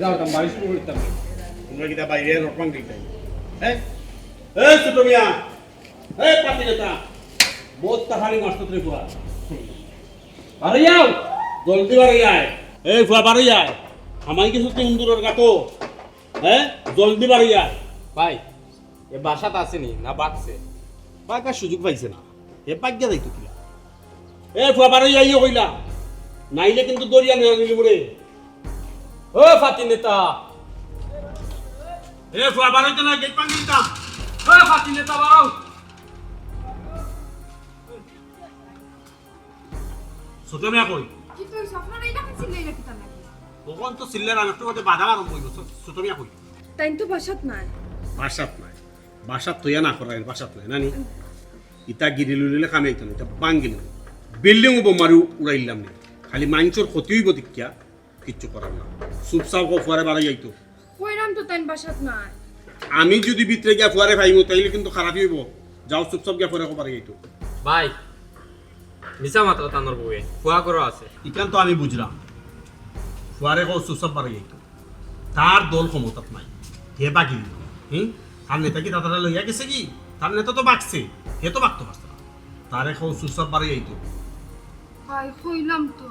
যাওতাম বাড়ি শুরু করতাম তোমরা কি বাইরে রকম দিতাম হ্যাঁ এই ছোট মিয়া এই পাতি নেতা বহুত তাহারি নষ্ট করে পুরা আরে যাও জলদি বাড়ি যায় এই ফুয়া বাড়ি যায় আমায় কিছু তিনদুরের গাতো হ্যাঁ জলদি বাড়ি যায় ভাই এ বাসাত আসেনি না বাগছে বাগার সুযোগ পাইছে না এ পাগ্যা যাইতো কিলা এ ফুয়া বাড়ি যাইও কইলা নাইলে কিন্তু দরিয়া নিয়ে নিলি বলে ও ফাতি নেতা এ ফুয়া বাড়িতে না গেট পাঙ্গি দিতাম ও ফাতি নেতা বাড়াও ছোট মিয়া কই কি তুই স্বপ্ন নাই না ছিলে নাকি তা নাকি তখন তো সিল্লার আমি একটু মধ্যে বাধা আরম্ভ হইব ছোট মিয়া কই তাই তো বাসাত নাই বাসাত তৈয়া না করাই বাসাত নাই নানি ইটা গিরি লুলিলে কামে আইতো না এটা বাঙ্গিল বিল্ডিং বোমারি উড়াইলাম না খালি মাইনচোর ক্ষতি হইব দেখিয়া কিচ্ছু করার না চুপচাপ ফুয়ারে বাড়াই যাইতো কইরাম তো তাই বাসাত নাই আমি যদি ভিতরে গিয়া ফুয়ারে পাইমু তাইলে কিন্তু খারাপ হইব যাও চুপচাপ গিয়া ফুয়ারে বাড়াই যাইতো ভাই মিছা মাত্র তানোর বউয়ে ফুয়া করো আছে ইকান তো আমি বুঝলাম ফুয়ারে কো চুপচাপ বাড়াই যাইতো তার দল ক্ষমতাত নাই হে বাকি তার নেতা কি দাদারা লইয়া গেছে কি তার নেতা তো বাকছে হে তো বাকতে পারছে না তারে কো চুপচাপ বাড়াই যাইতো ভাই কইলাম তো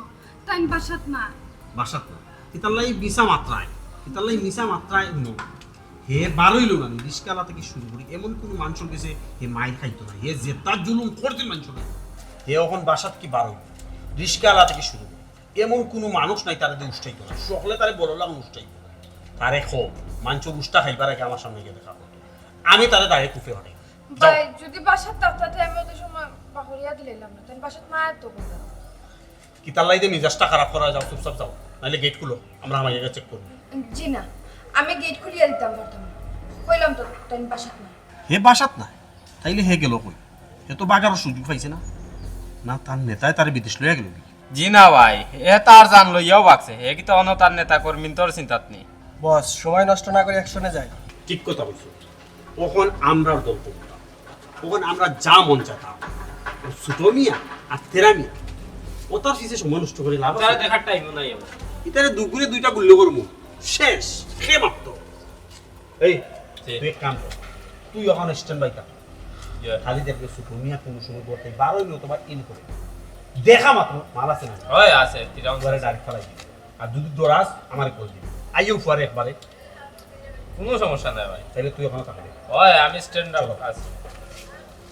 তাই বাসাত নাই বাসাত না ইতাল্লাই মিশা মাত্রায় হে বারইল না রিস্কালা থেকে শুরু করি এমন কোনো মানুষের কাছে হে মাইর খাইতো না হে জেতা জুলুম করতেন মানুষ না হে এখন বাসাত কি বারই রিস্কালা থেকে শুরু করি এমন কোনো মানুষ নাই তারে দিয়ে উষ্টাইতো না সকলে তারে বড় লাগ উষ্টাইতো তারে খো মানুষের উষ্টা খাইবার আগে আমার সামনে গিয়ে দেখা করতো আমি তারে দাঁড়িয়ে কুফে হটাই ভাই যদি বাসাত থাকতে আমি ওদের সময় বাহরিয়া দিলাম না তাই বাসাত মায়ের তো বললাম কি তাল্লাই দিয়ে মিজাজটা খারাপ করা যাও চুপচাপ যাও নাহলে গেট খুলো আমরা আমার জায়গা চেক করবো জি না আমি গেট খুলিয়ে দিতাম বর্তমানে কইলাম তো তাই বাসাত নাই হে বাসাত না তাইলে হে গেল কই হে তো বাগারও সুযোগ পাইছে না না তার নেতায় তারে বিদেশ লইয়া গেল জি না ভাই এ তার জান লইয়াও বাগছে হে কি তো অন্য তার নেতা কর্মী তোর চিন্তাত নেই বস সময় নষ্ট না করে অ্যাকশনে যাই ঠিক কথা বলছো তখন আমরা দল করতাম তখন আমরা যা মন চাতাম ছোট মিয়া আর তেরা মিয়া ও তার পিছিয়ে সময় নষ্ট করে লাভ তার দেখার টাইম নাই আমার ইতারে দুপুরে দুইটা গুল্লি করবো শেষ খেয়ে মাত্র এই তুই এক কাম কর তুই এখন স্ট্যান্ড বাই থাক খালি দেখবে ছোট মিয়া কোনো সময় করতে 12 মিনিট তোমার ইন করে দেখা মাত্র মাল আছে না ওই আছে তিরাম ঘরে ডাইরেক্ট ফেলাই দিবি আর যদি দৌড়াস আমার কল দিবি আইও ফুয়ারে একবারে কোনো সমস্যা নাই ভাই তাইলে তুই ওখানে থাকবি ওই আমি স্ট্যান্ড আপ আছি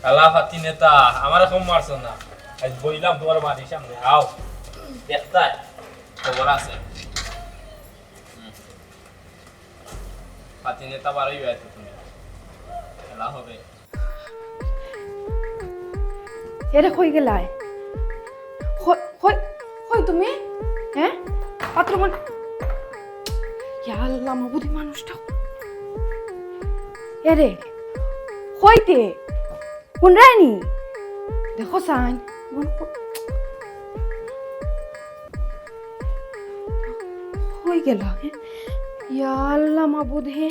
আল্লাহ ফাতি নেতা আমার কম মারছো না আজ বইলাম তোমার বাড়ির সামনে আও দেখতা খবর আছে ফাতি নেতা বাড়ি হয়েছে তুমি খেলা হবে এরে কই গেলাই কই কই তুমি হ্যাঁ পাত্র মন ইয়া আল্লাহ মাবুদি মানুষটা এরে কইতে কোন রানী দেখো সাইন কই গেল ইয়া আল্লাহ মাবুদ হে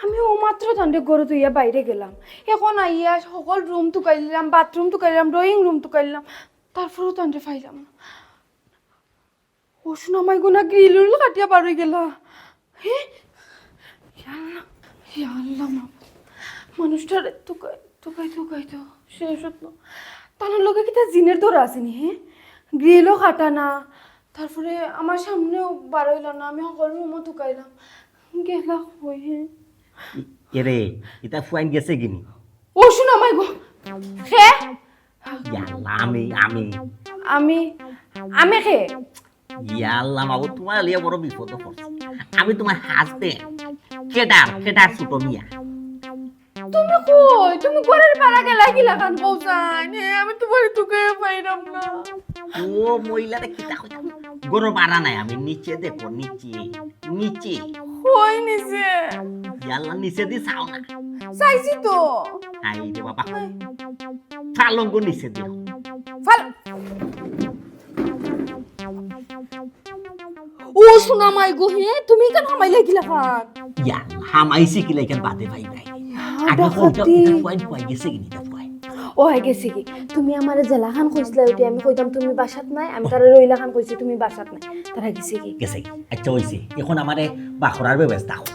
আমি ও মাত্র তান্ডে গরু তুইয়া বাইরে গেলাম এখন আইয়া সকল রুম টুকাইলাম বাথরুম টুকাইলাম ড্রয়িং রুম টুকাইলাম তারপরেও তান্ডে পাইলাম না ও শোনা মাই গুনা গ্রিল কাটিয়া পার হয়ে গেলা হে ইয়া আল্লাহ মাবুদ মানুষটার টুকাই টুকাই টুকাই তো শেষ হতো তার লোকে কি তার জিনের ধরা আসেনি হ্যাঁ গ্রিলও কাটা না তারপরে আমার সামনেও বার হইল না আমি সকল রুমও টুকাইলাম গেলা হই হ্যাঁ এরে এটা ফুয়াইন গেছে কিনি ও শোনা মাই গো হে ইয়াল্লা আমি আমি আমি আমি হে ইয়াল্লা মাগো তোমার লিয়া বড় বিপদ পড়ছে আমি তোমার হাসবেন্ড কেডার ছোট মিয়া তুমি কই তুমি ঘরের পাড়া গেলা কি লাগান বউসান আমি তো বলি তোকে পাইরাম না ও মহিলাটা কি তা কইতা গরো বাড়া নাই আমি নিচে দেখো নিচে কই নিছে ইয়াল্লা নিচে দি চাও না চাইছি তো আই রে বাবা ফালঙ্গ নিচে দিও ফাল ও শোনা মাই গো হে তুমি কেন হামাই লাগিলা খান ইয়াল্লা হামাইছি কি লাইকেন বাদে ভাই ভাই আগে কইটা ফুয়াইন ফুয়াই গেছে কিনি তা ফুয়াই ও হয়ে গেছে কি তুমি আমার জেলাখান কইছিলা ওইটা আমি কইতাম তুমি বাসাত নাই আমি তার রইলাখান কইছি তুমি বাসাত নাই তারা গেছে কি গেছে আচ্ছা হইছে এখন আমারে বাখরার ব্যবস্থা কর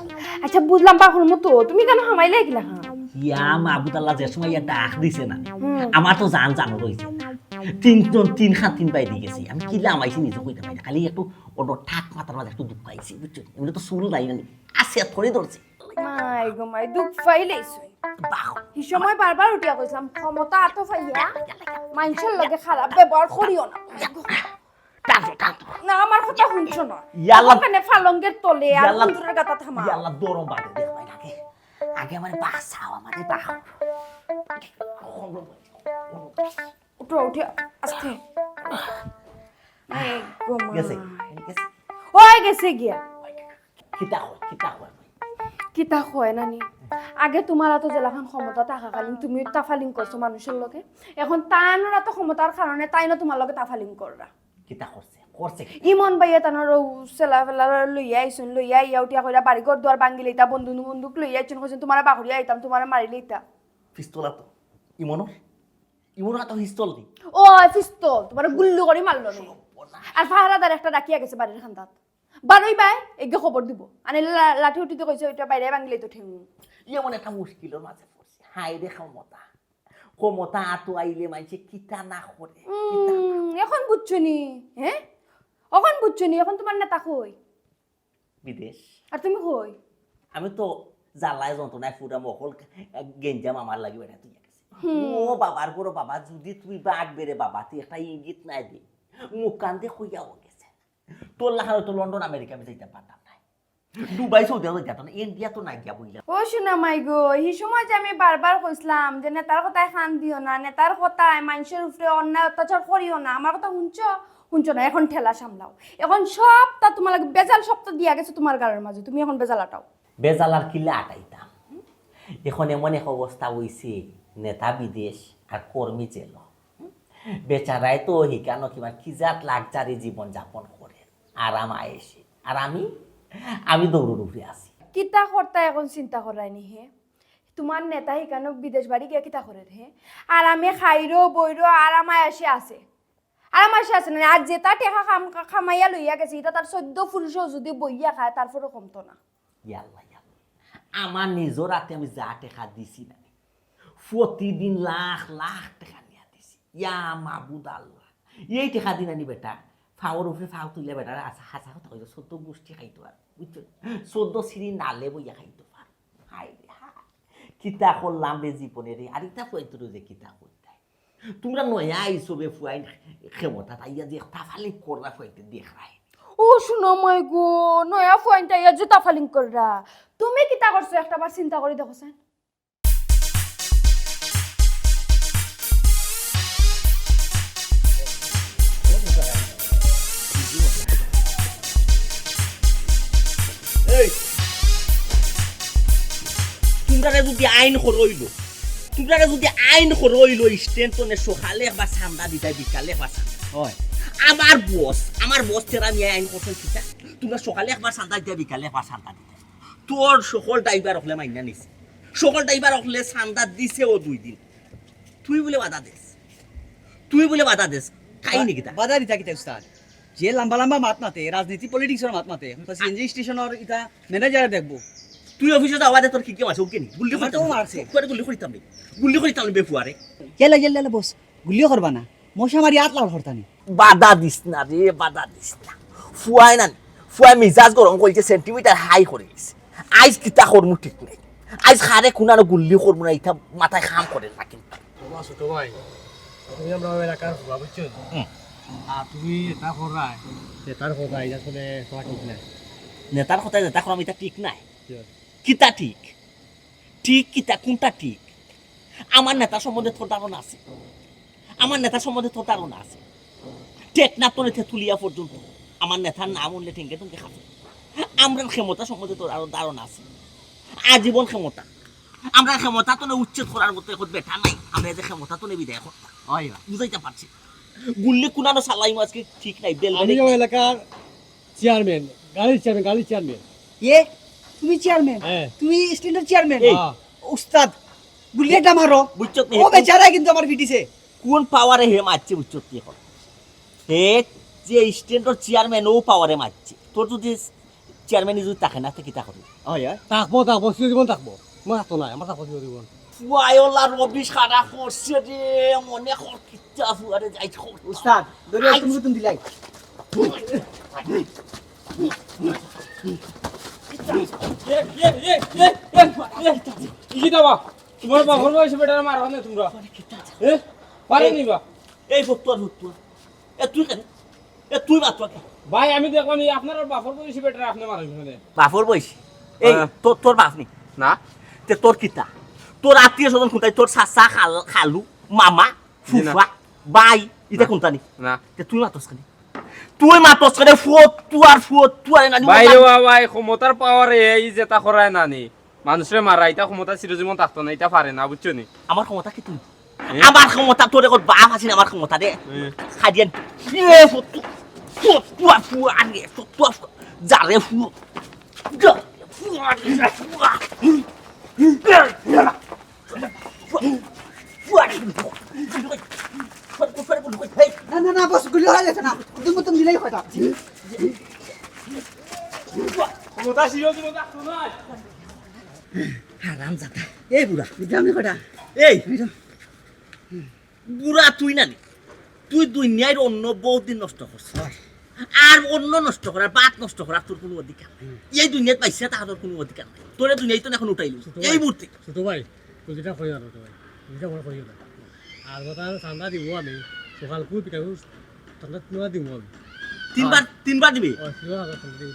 আচ্ছা বুঝলাম পাখর মতো তুমি কেন হামাইলে গিলা হ্যাঁ ইয়া মাহবুদাল্লাহ যে সময় ইয়া ডাক দিছে না হুম। আমার তো জানো রইছে তিন খাত তিন পাই দিয়ে গেছি আমি কিলা আমাইছি নিজে কইতে পারি না খালি একটু ওটো ঠাক মাথার মাঝে একটু দুঃখ পাইছি বুঝছো এগুলো তো চুল নাই না আছে থরে ধরছে মাই গো মাই দুঃখ পাইলেইছই এই সময় বারবার উঠিয়া কইছিলাম ক্ষমতা এত পাইয়া মানুষের লগে খারাপ ব্যবহার করিও না না আমার কথা শুনছো না ইয়াল্লা ওখানে ফালঙ্গের তলে আর ইয়াল্লা কুন্দুরের গাতা থামা ইয়াল্লা দরম বাদে দেখ ভাই আগে আগে আমার বাসাও আমাদের বাহ উঠো উঠে আস্তে মাই গো গেছে মাই গেছে হয়ে গেছে গিয়া কিতা হয় কিতা হয় নানি আগে তোমার এত জেলাখান ক্ষমতা থাকাকালীন তুমি তাফালিং করছো মানুষের লগে এখন তাইনোর এত ক্ষমতার কারণে তাইনো তোমার লগে তাফালিং কররা কিতা করছে ইমন ভাইয়া তানোর সেলা ফেলা লইয়া আইসুন লইয়া ইয়া উঠিয়া কইরা বাড়ি ঘর দুয়ার ভাঙ্গি লইতা বন্দুক লইয়া আইছুন কইছেন তোমার বাহুরিয়া আইতাম তোমার মারি লইতা পিস্তলা তো ইমনর তো পিস্তল দি ও পিস্তল তোমার গুল্লু করে মারলো না আর ফাহারাদার একটা ডাকিয়া গেছে বাড়ির খান্দাত বারই বাই এগে খবর দিব আনে লাঠি উঠিতে কইছে ওইটা বাইরে ভাঙ্গি লইতো ঠেঙ্গু এমন একটা মুশকিলের মাঝে পড়ছে হাই রে ক্ষমতা আতো আইলে মাইছে কিতা না করে এখন বুঝছনি হ্যাঁ এখন বুঝছনি এখন তোমার নেতা কই বিদেশ আর তুমি কই আমি তো জ্বালায় যন্ত্রণায় পুরা মকল গেঞ্জাম আমার লাগি বেড়া তুই গেছে ও বাবার বড় বাবা যদি তুই বাঘ বেড়ে বাবা তুই একটা ইঙ্গিত নাই দি মুখ কান্দে হইয়া গেছে তোর লাহার তো লন্ডন আমেরিকা আমি যাইতে পারতাম না দুবাই সৌদি আরব যেত না ইন্ডিয়া তো নাই গিয়া বইলা ও শোনা মাই গো এই সময় যে আমি বারবার কইছিলাম যে নেতার কথায় খান দিও না নেতার কথায় মানুষের উপরে অন্যায় অত্যাচার করিও না আমার কথা শুনছো না এখন ঠেলা সামলাও এখন সবটা তোমার লাগে বেজাল সবটা দিয়া গেছে তোমার গাড়ির মাঝে তুমি এখন বেজাল আটাও বেজালার কিলে আটাইতাম এখন এমন এক অবস্থা হইছে নেতা বিদেশ আর কর্মী জেল বেচারাই তো হিকানো কিংবা কিজাত লাক্সারি জীবন যাপন করে আরাম আয়েসে আর আমি দৌড়ের উপরে আছি কিতা করতা এখন চিন্তা করাইনি হে তোমার নেতা হিকানো বিদেশ বাড়ি গিয়ে কিতা করে হে আর আমি খাইরো বইরো আরামায় আসে আছে না আর যেটা টেকা খামাইয়া লইয়া গেছে এটা তার 14 পুরুষও যদি বইয়া খায় তারপরও কমতো না ইয়াল্লা আমার নিজের রাতে আমি যা টেকা দিছি না প্রতিদিন লাখ টাকা নিয়ে দিছি ইয়া মাবুদ আল্লাহ এই টেকা দিন আনি বেটা ফাওয়ার উপরে ফাও তুলে বেটা হাসা কথা কইছো 14 গোষ্ঠী খাইতো আর বুঝছো 14 সিঁড়ি নালে বইয়া খাইতো পার হাই রে হাই কিতা করলাম রে জীবনে রে আর ইটা কইতো যে কিতা করতে তোমরা নয়া আইসবে ফুয়াই ক্ষমতা তাইয়া যে তাফালি কররা কইতে দেখ রাই ও শুনো মই গো নয়া পয়েন্ট আইয়া যে তাফালিং কররা তুমি কিতা করছো একটা বার চিন্তা করে দেখো স্যার তোমরা যদি আইন হরইলো স্টেশনে সকালে একবার সান্দা দিতে বিকালে একবার সান্দা হয় আমার বস তেরা নিয়ে আইন করছেন কিতা তোমরা সকালে একবার সান্দা দিতে বিকালে একবার সান্দা দিতে তোর সকল ড্রাইভার হলে মাইনা নিছে সকল ড্রাইভার হলে সান্দা দিছে ও 2 দিন তুই বলে বাধা দেস কাহিনী কিতা বাধা দিতা কিতা উস্তাদ যে লম্বা মাত মাতে রাজনীতি পলিটিক্সের মাত মাতে সিএনজি স্টেশনের ইটা ম্যানেজার দেখবো তুই অফিসে যাওয়া দে তোর কি কি আছে ওকে নি গুল্লি আমার তো মারছে। গুল্লি করিতাম বেফুয়ারে গেলে বস গুলিও করবা না মশা মারি আত লাল হরতানি বাধা দিস না ফুয়াই মিজাজ গরম করেছে সেন্টিমিটার হাই করে গেছে আইজ কিতা করমু ঠিক নাই আইজ খারে কুনানো গুল্লি করমু না ইটা মাথায় খাম করে না কিন্তু ছোট ভাই তুমি আমরা এলাকার হুয়া বুঝছো তুমি এটা করাই তার কথা এটা শুনে তোমার ঠিক নাই নেতার কথা যেটা করাম এটা ঠিক নাই কিতা ঠিক কিতা কোনটা ঠিক আমার নেতা সম্বন্ধে তোর ধারণা আছে টেকনাফ তো নেতা তুলিয়া পর্যন্ত আমার নেতার নাম উঠলে ঠেঙ্গে তুমি খাবে আমরা ক্ষমতা সম্বন্ধে তোর আরো ধারণা আছে আজীবন ক্ষমতা আমরা ক্ষমতা তো উচ্ছেদ করার মতো এখন বেটা নাই আমরা যে ক্ষমতা তো বিদায় করতাম বুঝাইতে পারছি গুল্লি কুনানো সালাই আজকে ঠিক নাই আমি এলাকার চেয়ারম্যান গাড়ির চেয়ারম্যান তুমি চেয়ারম্যান তুমি স্ট্যান্ডার্ড চেয়ারম্যান উস্তাদ গুলি একটা মারো বুঝছো ও বেচারা কিন্তু আমার পিটিছে কোন পাওয়ারে হে মারছে বুঝছো তুই এখন হে যে স্ট্যান্ডার্ড চেয়ারম্যান ও পাওয়ারে মারছে তোর যদি চেয়ারম্যান যদি তাকে না থেকে তা করবি হয় হয় থাকবো চিরজীবন থাকবো মই হাতো নাই আমার থাকবো চিরজীবন ওয়াইলা রবি খাড়া করছে রে মনে কর কিচ্ছা ফুয়ারে যাই উস্তাদ দরিয়া তুমি তুমি দিলাই কি দাবা তোমার বাবার বয়সে বেটার মারবা না তোমরা পারে নিবা এই ফতুয়া এ তুই কেন এ তুই মাত্র ভাই আমি দেখলাম এই আপনার বাবার বয়সে বেটার আপনি মারেন মানে বাপর বয়সী এই তোর বাপ নি না তে তোর কিতা তোর আত্মীয় স্বজন কোনটাই তোর চাচা খালু মামা ফুফা বাই এটা কোনটা নি না তে তুই মাতস কেন ফুয়ার নানি বাইরে ভাই ক্ষমতার পাওয়ারে এই যেটা করায় নানি মানুষের মারা এটা ক্ষমতা চিরজীবন থাকতো না এটা পারে না বুঝছো নি আমার ক্ষমতা কি তুই আমার ক্ষমতা তোর এখন বাপ আছে না আমার ক্ষমতা দে খাদিয়ান এ ফুয়া রে ফুয়া যারে না না না বস গুলি হয়ে গেছে না তুমি দিলাই হয়টা ক্ষমতা চিরজীবন থাকতো না হারাম জাতা এই বুড়া আমি কয়টা এই বুড়া তুই নানি তুই দুনিয়ার অন্য বহুত দিন নষ্ট করছিস আর অন্য নষ্ট করার বাত নষ্ট করার তোর কোনো অধিকার এই দুনিয়াত পাইছে তাহার কোনো অধিকার নাই তোরে দুনিয়ায় তো এখন উঠাইলো এই মূর্তি ছোট ভাই তুই যেটা করি না ছোট ভাই যেটা মনে করি না আর কথা ঠান্ডা দিব আমি সকাল পুর পিঠা ঠান্ডা দিব আমি তিনবার দিবি ও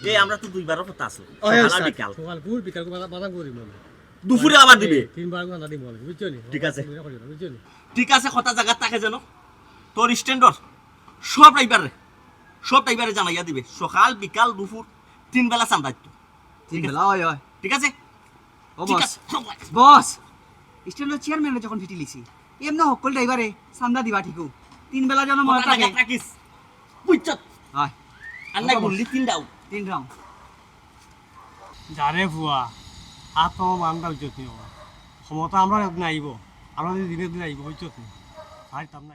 এই আমরা তো দুইবারও কথা আছে বিকাল সকাল পুর পিঠা বাদাম করিম আমি দুপুরে আবার দিবে 3 বার ঠান্ডা দিব আমি বুঝছো নি ঠিক আছে। বুঝছো নি ঠিক আছে কথা জায়গা থাকে যেন তোর স্ট্যান্ডার সব টাইবারে জানাইয়া দিবে সকাল বিকাল দুপুর 3 বেলা চান্দাইতো তিন বেলা হয় হয় ঠিক আছে ও ঠিক বস আছে বস স্ট্যান্ডার্ড চেয়ারম্যান যখন ফিটি লিছি এমন হকল ড্রাইভারে সান্দা দিবা ঠিকু তিন বেলা যেন মনে কথা থাকে জায়গা থাকিস বুঝছ হয় আর নাই বললি 3 দাও তিন রাউন্ড যারে ভুয়া হাত তো মানটা উচিত নি ক্ষমতা আমরা নাইব আমরা দিনে দিন আইব উচিত নি আর তাম না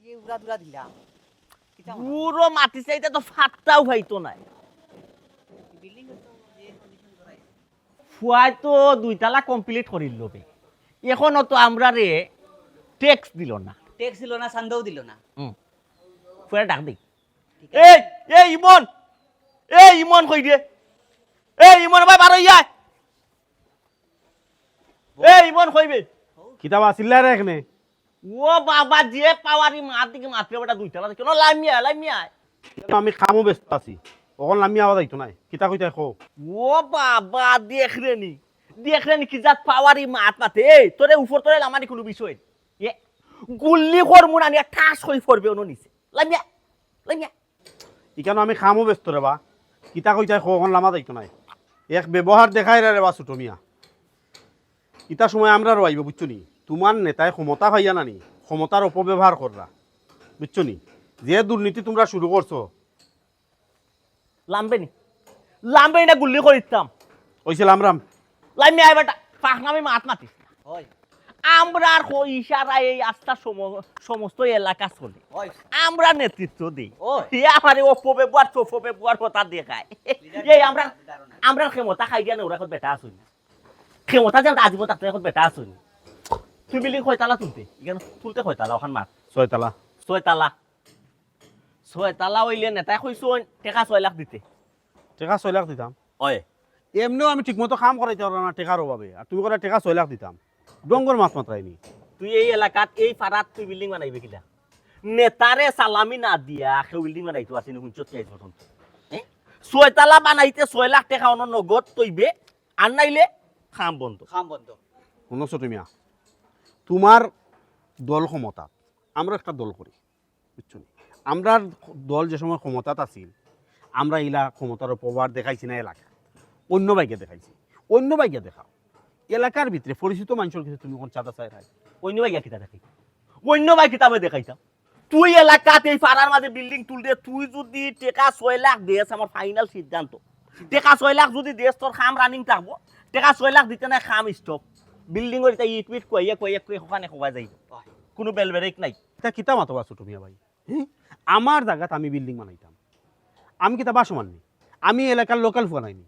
যে উড়া দুরা দিলাম পুরো মাটি চাইতে তো ফাটটাও হইতো নাই ফুয়াই তো 2 তালা কমপ্লিট করিল লবে এখনো তো আমরা রে ট্যাক্স দিল না ট্যাক্স দিল না সান্দাও দিল না ফুয়াই ডাক দেই এই ইমন কই দে ইমন ভাই বারো ইয়া ইমন কইবে কিতাব আসিল্লা রে এখানে ও বাবা যে পাওয়ারি মার দিকে মাত্রে বেটা 2 তালা কেন লামিয়া আমি কামও ব্যস্ত আছি অকল আমি আওয়াজ আইতো নাই কিতা কইতাই খো ও বাবা দেখরেনি কি জাত পাওয়ারি মাত মাতে এই তোরে উপর তোরে লামানি কোনো বিষয় এ গুল্লি করমু না নিয়া ঠাস হই পড়বে ওনো নিছে লামিয়া ইকানো আমি কামও ব্যস্ত রে বা কিতা কইতাই খো অকল লামা যাইতো নাই এক ব্যবহার দেখাই রে বা ছোট মিয়া ইতা সময় আমরা রইব বুঝছো নি তোমার নেতায় ক্ষমতা পাইয়া নানি ক্ষমতার অপব্যবহার কররা বুঝছো নি যে দুর্নীতি তোমরা শুরু করছো লামবে না গুল্লি করিতাম ওইছিল আমরাম লামিয়া বেটা পাখনামে মাত মাতিস হয় আমরা ইশারা এই আস্থা সমস্ত এলাকা চলে আমরা নেতৃত্ব দিই আমার অপব্যবহার কথা দেখায় এই আমরা ক্ষমতা খাই দিয়া ওরা এখন বেটা আসুন ক্ষমতা যেন আজীবন তাতে এখন বেটা আসুন তুই বিল্ডিং কয়তালা তুলতে এখানে তুলতে কয়তালা ওখান মাত 6 তালা ছয় তালা হইলে নেতাই কইছো টেকা 6 লাখ দিতে টাকা 6 লাখ দিতাম হয় এমনিও আমি ঠিকমতো কাম করাইতে পারলাম না টেকার অভাবে আর তুমি করে টাকা 6 লাখ দিতাম ডঙ্গর মাছ মাত্রাইনি তুই এই এলাকাত এই পাড়াত তুই বিল্ডিং বানাইবি কিলা নেতারে সালামি না দিয়া সেই বিল্ডিং বানাইতো আছে নি হুঁচত চাইছ প্রথম 6 তালা বানাইতে 6 লাখ টাকা অন্য নগদ তৈবে আর নাইলে খাম বন্ধ শুনছো তুমি তোমার দল ক্ষমতা আমরা একটা দল করি বুঝছো আমরা দল যে সময় ক্ষমতাত আছিল আমরা ইলা ক্ষমতার অপব্যবহার দেখাইছি না এলাকা অন্য বাইকে দেখাও এলাকার ভিতরে পরিচিত মানুষের কাছে তুমি কোন চাঁদা চাই রাখ অন্য ভাই কিতা দেখি অন্য ভাই কিতা আমি দেখাইতাম তুই এলাকাতে এই পাড়ার মাঝে বিল্ডিং তুলতে তুই যদি টাকা 6 লাখ দেস আমার ফাইনাল সিদ্ধান্ত টেকা 6 লাখ যদি দেশ তোর খাম রানিং থাকবো টেকা 6 লাখ দিতে নাই খাম স্টপ বিল্ডিংয়ের এটা ইট মিট কইয়া ওখানে খোয়া যাই কোনো বেলবেরেক নাই তা কিতা মাতো আছো তুমি ভাই হ্যাঁ আমার জায়গাত আমি বিল্ডিং বানাইতাম আমি কিতা বাসো মাননি আমি এলাকার লোকাল বানাইনি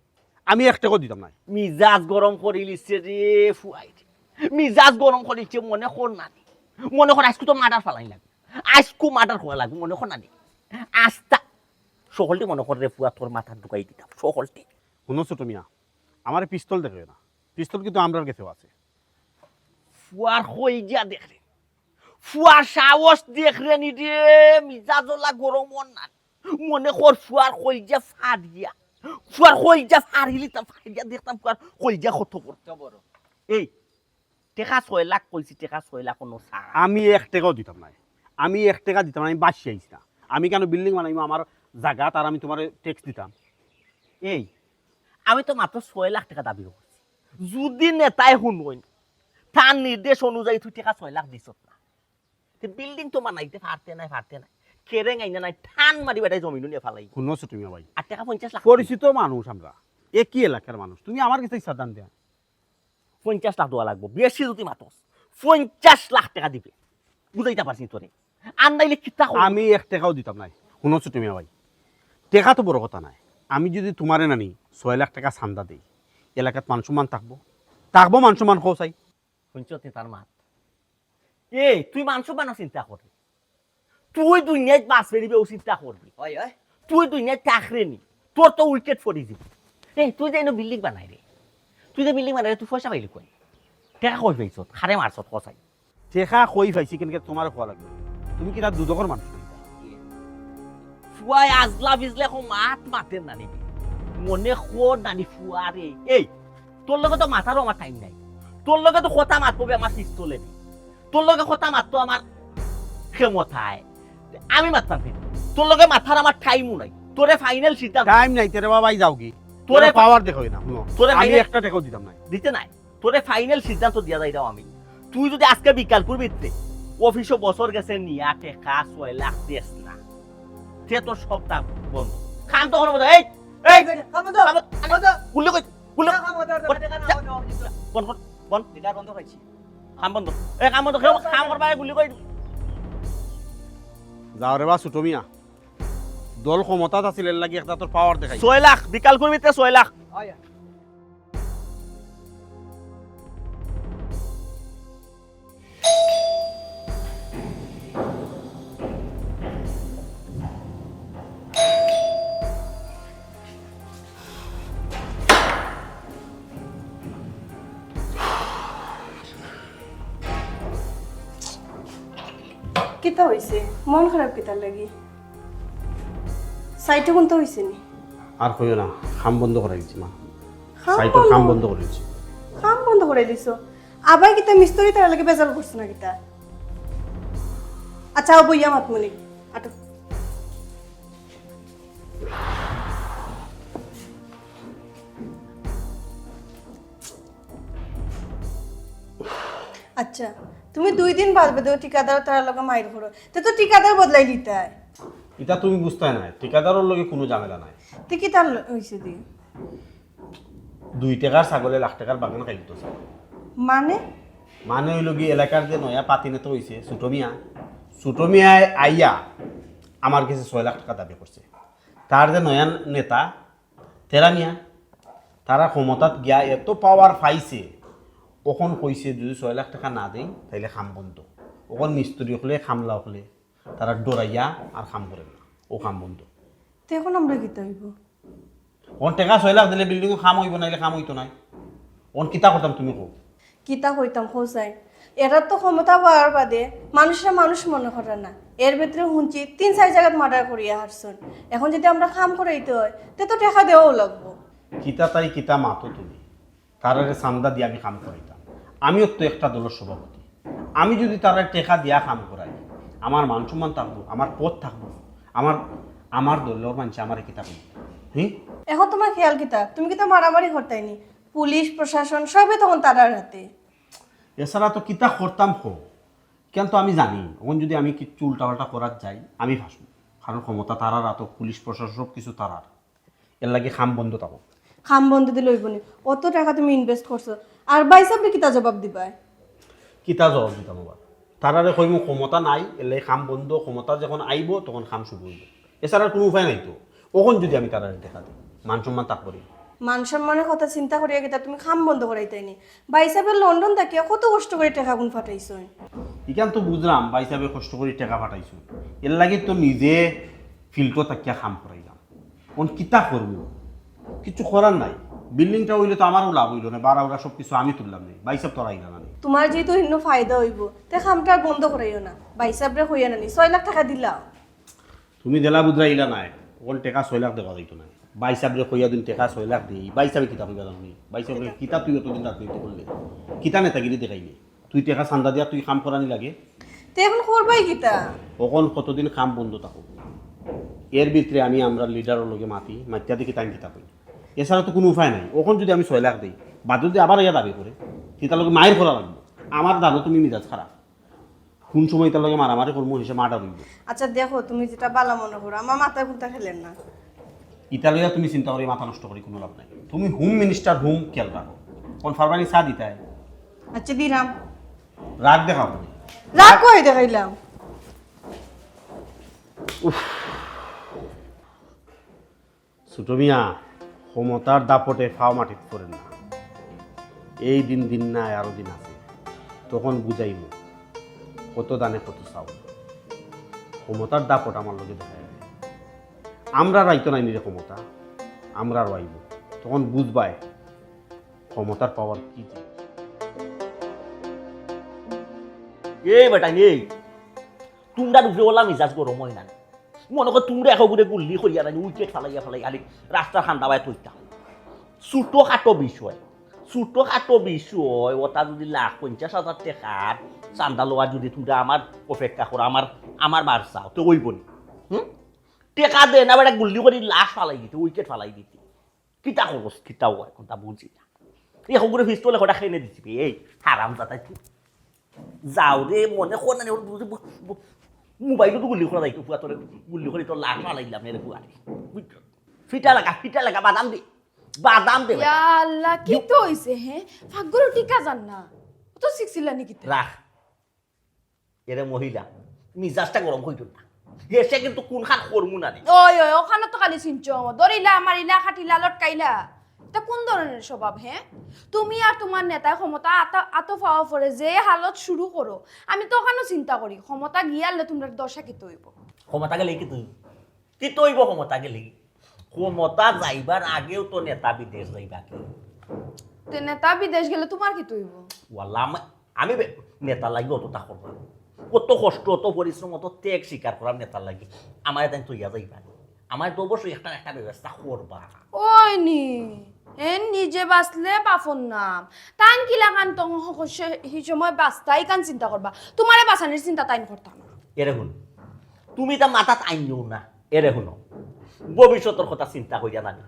আমি 1 টাকাও দিতাম না মিজাজ গরম করে লিছে রে ফুয়াই মিজাজ গরম করিছে মনে কর না মনে কর আজকে তো মার্ডার ফালাই লাগবে আজকে মার্ডার হওয়া লাগবে মনে কর না আস্তা সকলটি মনে কর রে ফুয়া তোর মাথা ঢুকাই দিতাম সকলটি শুনো ছোট মিয়া আমার পিস্তল দেখবে না পিস্তল কিন্তু আমরার কাছেও আছে ফুয়ার হই যা দেখলেন ফুয়ার সাহস দেখলেন রে মিজাজলা গরম না মনে কর ফুয়ার হই যা ফাড়িয়া ফুয়ার হই যা ফাড়িলি তা ফাড়িয়া দেখতাম ফুয়ার হই যা কত বড় এই টেকা 6 লাখ কইছি টেকা 6 লাখ কোনো সারা আমি 1 টাকাও দিতাম না আমি 1 টাকা দিতাম না আমি বাসি আইছি না আমি কেন বিল্ডিং বানাইবো আমার জায়গা তার আমি তোমার ট্যাক্স দিতাম এই আমি তো মাত্র 6 লাখ টাকা দাবি করছি যদি নেতাই শুনবই তার নির্দেশ অনুযায়ী তুই টাকা 6 লাখ দিছ না বিল্ডিং তো বানাইতে পারতে নাই কেরেং আইনা নাই ঠান মারি বেটাই জমিন নিয়ে ফালাই শুনো তুমি ভাই আর টাকা 50 লাখ পরিচিত মানুষ আমরা একই এলাকার মানুষ তুমি আমার কাছে সাধারণ দেয়া 50 লাখ দেওয়া লাগবো বেশি যদি মাতস 50 লাখ টাকা দিবে বুঝাইতে পারছি তোরে আর নাইলে কিতা আমি 1 টাকাও দিতাম নাই শুনো তুমি ভাই টাকা তো বড় কথা নাই আমি যদি তোমারে নানি 6 লাখ টাকা চান্দা দেই এলাকাত মান সম্মান থাকবো মান সম্মান খোসাই শুনছতে তার মাত এই তুই মান সম্মান চিন্তা করবি তুই দুনিয়ায় বাস ফেরিবে ও চিন্তা করবি হয় হয় তুই দুনিয়ায় চাকরি নি তোর তো উইকেট পড়ি যাবে এই তুই যে বিল্ডিং বানাই রে তুই যে বিল্ডিং বানাই তুই পয়সা পাইলি কই টাকা কই পাইছ খারে মারছ কসাই টাকা কই পাইছি কেনকে তোমার খোয়া লাগবে তুমি কি তার দুদকর মানুষ ফুয়াই আজলা বিজলে কো মাতেন না নিবি মনে খোর নানি ফুয়ারে এই তোর লগে তো মাথারও আমার টাইম নাই তোর লগে তো কথা মাতবে আমার পিস্তলে তোর লগে কথা মাততো আমার ক্ষমতায় আমি মারতাম তোর লগে মাথার আমার টাইমও নাই তোরে ফাইনাল সিদ্ধান্ত টাইম নাই তেরে বাবাই যাও কি তোরে পাওয়ার দেখোই না তোরে আমি final- 1 টাকাও দিতাম না দিতে নাই তোরে ফাইনাল সিদ্ধান্ত দিয়া যাই দাও আমি তুই যদি আজকে বিকাল করবিতে অফিসে বছর গেছে নিয়া টেকা 6 লাখ দিস না সে তোর সপ্তাহ বন্ধ খান তখন বন্ধ এই এই গুলি কই গুলি বন্ধ লিডার বন্ধ খাইছি খাম বন্ধ এই কাম বন্ধ খাম করবা গুলি কই যাও রে বা ছোট মিয়া দল ক্ষমতাত আছিল এর লাগি একটা তোর পাওয়ার দেখাই 6 লাখ বিকাল করবিতে 6 লাখ হয় কিতা হইছে মন খারাপ কিতার লাগি সাইটে কোনটা হইছে নি আর কইও না খাম বন্ধ করাই দিছি মা খাম সাইটের বন্ধ? খাম বন্ধ করে দিছি কাম বন্ধ করে দিছো আবার কিতা মিস্ত্রি তার লাগে বেজাল করছ না কিতা আচ্ছা ও বইয়া মাতমনি আটো আচ্ছা তুমি 2 দিন বাদ বাদে ঠিকাদার তার লগে মাইর করো তো ঠিকাদার বদলাই দিতাই এটা তুমি বুঝতে না ঠিকাদারের লগে কোনো ঝামেলা নাই তে কি তার হইছে দি 2 টাকার ছাগলে লাখ টাকার বাগান খাই দিত মানে মানে হইল কি এলাকার যে নয়া পাতিনে তো হইছে ছোট মিয়ায় আইয়া আমার কাছে 6 লাখ টাকা দাবি করছে তার যে নয়া নেতা তেরা মিয়া তারা ক্ষমতাত গিয়া এত পাওয়ার পাইছে ওখন কইছে যদি 6 লাখ টাকা না দেই তাইলে খাম বন্ধ ওখন মিস্ত্রি হলে খামলা হলে তারা ডরাইয়া আর খাম করে না ও খাম বন্ধ তো এখন আমরা কিতা হইব ওন টাকা 6 লাখ দিলে বিল্ডিং খাম হইব নাইলে খাম হইতো নাই ওন কিতা করতাম তুমি কো কিতা হইতাম হোসাইন এরা তো ক্ষমতা পাওয়ার বাদে মানুষরা মানুষ মনে করে না এর ভিতরে শুনছি 3-4 জায়গাত মার্ডার করিয়া হারছন এখন যদি আমরা কাম করাইতে হয় তো টাকা দেওয়াও লাগবো কিতা তাই কিতা মাতো তুমি তারে চান্দা দিয়ে আমি কাম করাইতাম আমিও তো একটা দলের সভাপতি আমি যদি তারা টেকা দিয়া কাম করাই আমার মান সম্মান থাকবো আমার পথ থাকবো আমার দলের মানুষ আমার কিতা করবো হ্যাঁ এখন তোমার খেয়াল কিতা তুমি কিতা মারামারি করতাইনি পুলিশ প্রশাসন সবে তখন তারার হাতে এছাড়া তো কিতা করতাম খো কেন তো আমি জানি ওখান যদি আমি কিছু উল্টাপাল্টা করার যাই আমি ফাঁসবো কারণ ক্ষমতা তারার তো পুলিশ প্রশাসন সব কিছু তারার এর লাগে খাম বন্ধ থাকো। খাম বন্ধ দিলে হইব নি? অত টাকা তুমি ইনভেস্ট করছো, আর বাইসাবরে কিতা জবাব দিবাই? কিতা জবাব দিতাম আবার? তারারে কইম ক্ষমতা নাই, এর লাগে খাম বন্ধ, ক্ষমতা যখন আইব তখন খাম শুরু হইব। এছাড়া কোনো উপায় নাই তো। ওখন যদি আমি তারারে দেখা দিই, মান সম্মান তাক করি। মান সম্মানের কথা চিন্তা করিয়া গেতা তুমি খাম বন্ধ করাইতাইনি। বাইসাবের লন্ডন থাকিয়া কত কষ্ট করে টাকা গুণ ফাটাইছো। ইখান তো বুঝলাম বা হিসাবে কষ্ট করে টাকা পাঠাইছো, এর লাগে তো নিজে ফিল্টো তাকিয়া খাম করাইলাম। কোন কিতা করবো, কিছু করার নাই। বিল্ডিংটা হইলে তো আমারও লাভ হইল না, বাড়া ওরা সব কিছু আমি তুললাম নেই, বাইসাব তোরা আইলা না। তোমার যেহেতু হিন্ন ফায়দা হইব, তে খামটা আর বন্ধ করাইও না। বাইসাবরে হইয়া নানি 6 লাখ টাকা দিলা। তুমি দেলা বুদ্রা ইলা নাই, কোন টাকা 6 লাখ দেওয়া যাইতো না। বাইসাবরে কইয়া দিন টাকা 6 লাখ দিই, বাইসাবে কিতাব হইবা জানি, বাইসাবে কিতাব তুই অতদিন রাজনীতি করলে কিতা নেতাগিরি দেখাইলি। তুই টাকা চান্দা দিয়া তুই কাম করানি লাগে, তে এখন করবাই কিতা? ওখন কতদিন কাম বন্ধ থাকো। এর ভিতরে আমি আমরা লিডারের লগে মাতিয়া দেখি টাইম কিতাব হই। এছাড়া তো কোনো উপায় নাই। ওখন যদি আমি 6 লাখ দিই, বাদ যদি আবার ইয়া দাবি করে, তার লগে মায়ের করা লাগবে। আমার দাদু তুমি মিজাজ খারাপ, কোন সময় তার লগে মারামারি করবো হিসেবে মাটা রইব। আচ্ছা দেখো, তুমি যেটা বালা মনে করো, আমার মাথা ঘুরতে খেলেন না। ইতালিয়া তুমি চিন্তা করি মাথা নষ্ট করি কোনো লাভ নাই। তুমি হোম মিনিস্টার হোম খেয়াল রাখো, কোন ফারবানি চা দিতে হয়। আচ্ছা দিলাম, রাগ দেখাও তুমি। রাগ কই দেখাইলাম? ছোট মিয়া, ক্ষমতার দাপটে ফাও মাটিত করেন না। এই দিন দিন নাই, আরো দিন আছে, তখন বুঝাইব কত দানে কত চাও। ক্ষমতার দাপট আমার লগে দেখা যাবে। আমরা রাইতো নাই নিজে ক্ষমতা, আমরা রাইব, তখন বুঝবাই ক্ষমতার পাওয়ার কি জিনিস। এই বেটা এই তোমরা উপরে ওলা মিজাজ গরম হয় না, মনে কর তোমরা এখন করে গুল্লি করিয়া না উইকেট ফালাইয়া খালি রাস্তার ঠান্ডা বাই তৈতা। ছোটো খাটো বিষয় ওটা যদি 1,50,000 টাকার চান্দা লোয়া যদি তোমরা আমার অপেক্ষা করো, আমার বার চাও তো ওই বলি টেকা দে না বেটা গুল্লি করে লাশ ফালাই দিতে, উইকেট ফালাই দিতে। কিতা করবো কিতাও এখন তা বুঝি না। এখন করে পিস্তলে কটা খেয়ে দিচ্ছি। এই হারাম যাতাই তুই যাও রে, মনে কর না মোবাইলতো গুলি করা যাইতো, পুয়া তোর গুলি করে তোর লাশ ফালাইলাম রে পুয়ারে। ফিটা লাগা বাদাম দে ইয়া আল্লাহ, কি তো হইছে? হ্যাঁ, ভাগ্যর টিকা জান না তো শিখছিলা নাকি? রাখ এরে মহিলা, মিজাজটা গরম হইতো না। এসে কিন্তু কোনখান করমু না রে। ওই ওখানে তো খালি চিনছ, দরিলা মারিলা খাটিলা লটকাইলা, এটা কোন ধরনের স্বভাব? হ্যাঁ, তুমি আর তোমার নেতা ক্ষমতা আত পাওয়া পরে যে হালত শুরু করো, আমি তো ওখানে চিন্তা করি ক্ষমতা গিয়ালে তোমরা দশা কি তৈব। ক্ষমতা গেলে কি তৈব ক্ষমতা গেলে? ক্ষমতা যাইবার আগেও তো নেতা বিদেশ যাইবা কি? তে নেতা বিদেশ গেলে তোমার কি তৈব? ওয়াল্লা আমি নেতা লাগি অতটা করবো, কত কষ্ট অত পরিশ্রম অত ত্যাগ স্বীকার করার নেতা লাগি আমার তাই তৈয়া যাইবা। আমার তো অবশ্যই একটা ব্যবস্থা করবা। ওই নি নিজে বাঁচলে বাফর নাম তাইন কি লাগান তো সেই সময় বাঁচতাই কান চিন্তা করবা, তোমারে বাঁচানোর চিন্তা তাইন করতাম না। এরে শুন, তুমি তা মাথাত আইনও না। এরে শুনো, ভবিষ্যতের কথা চিন্তা করিয়া জানি,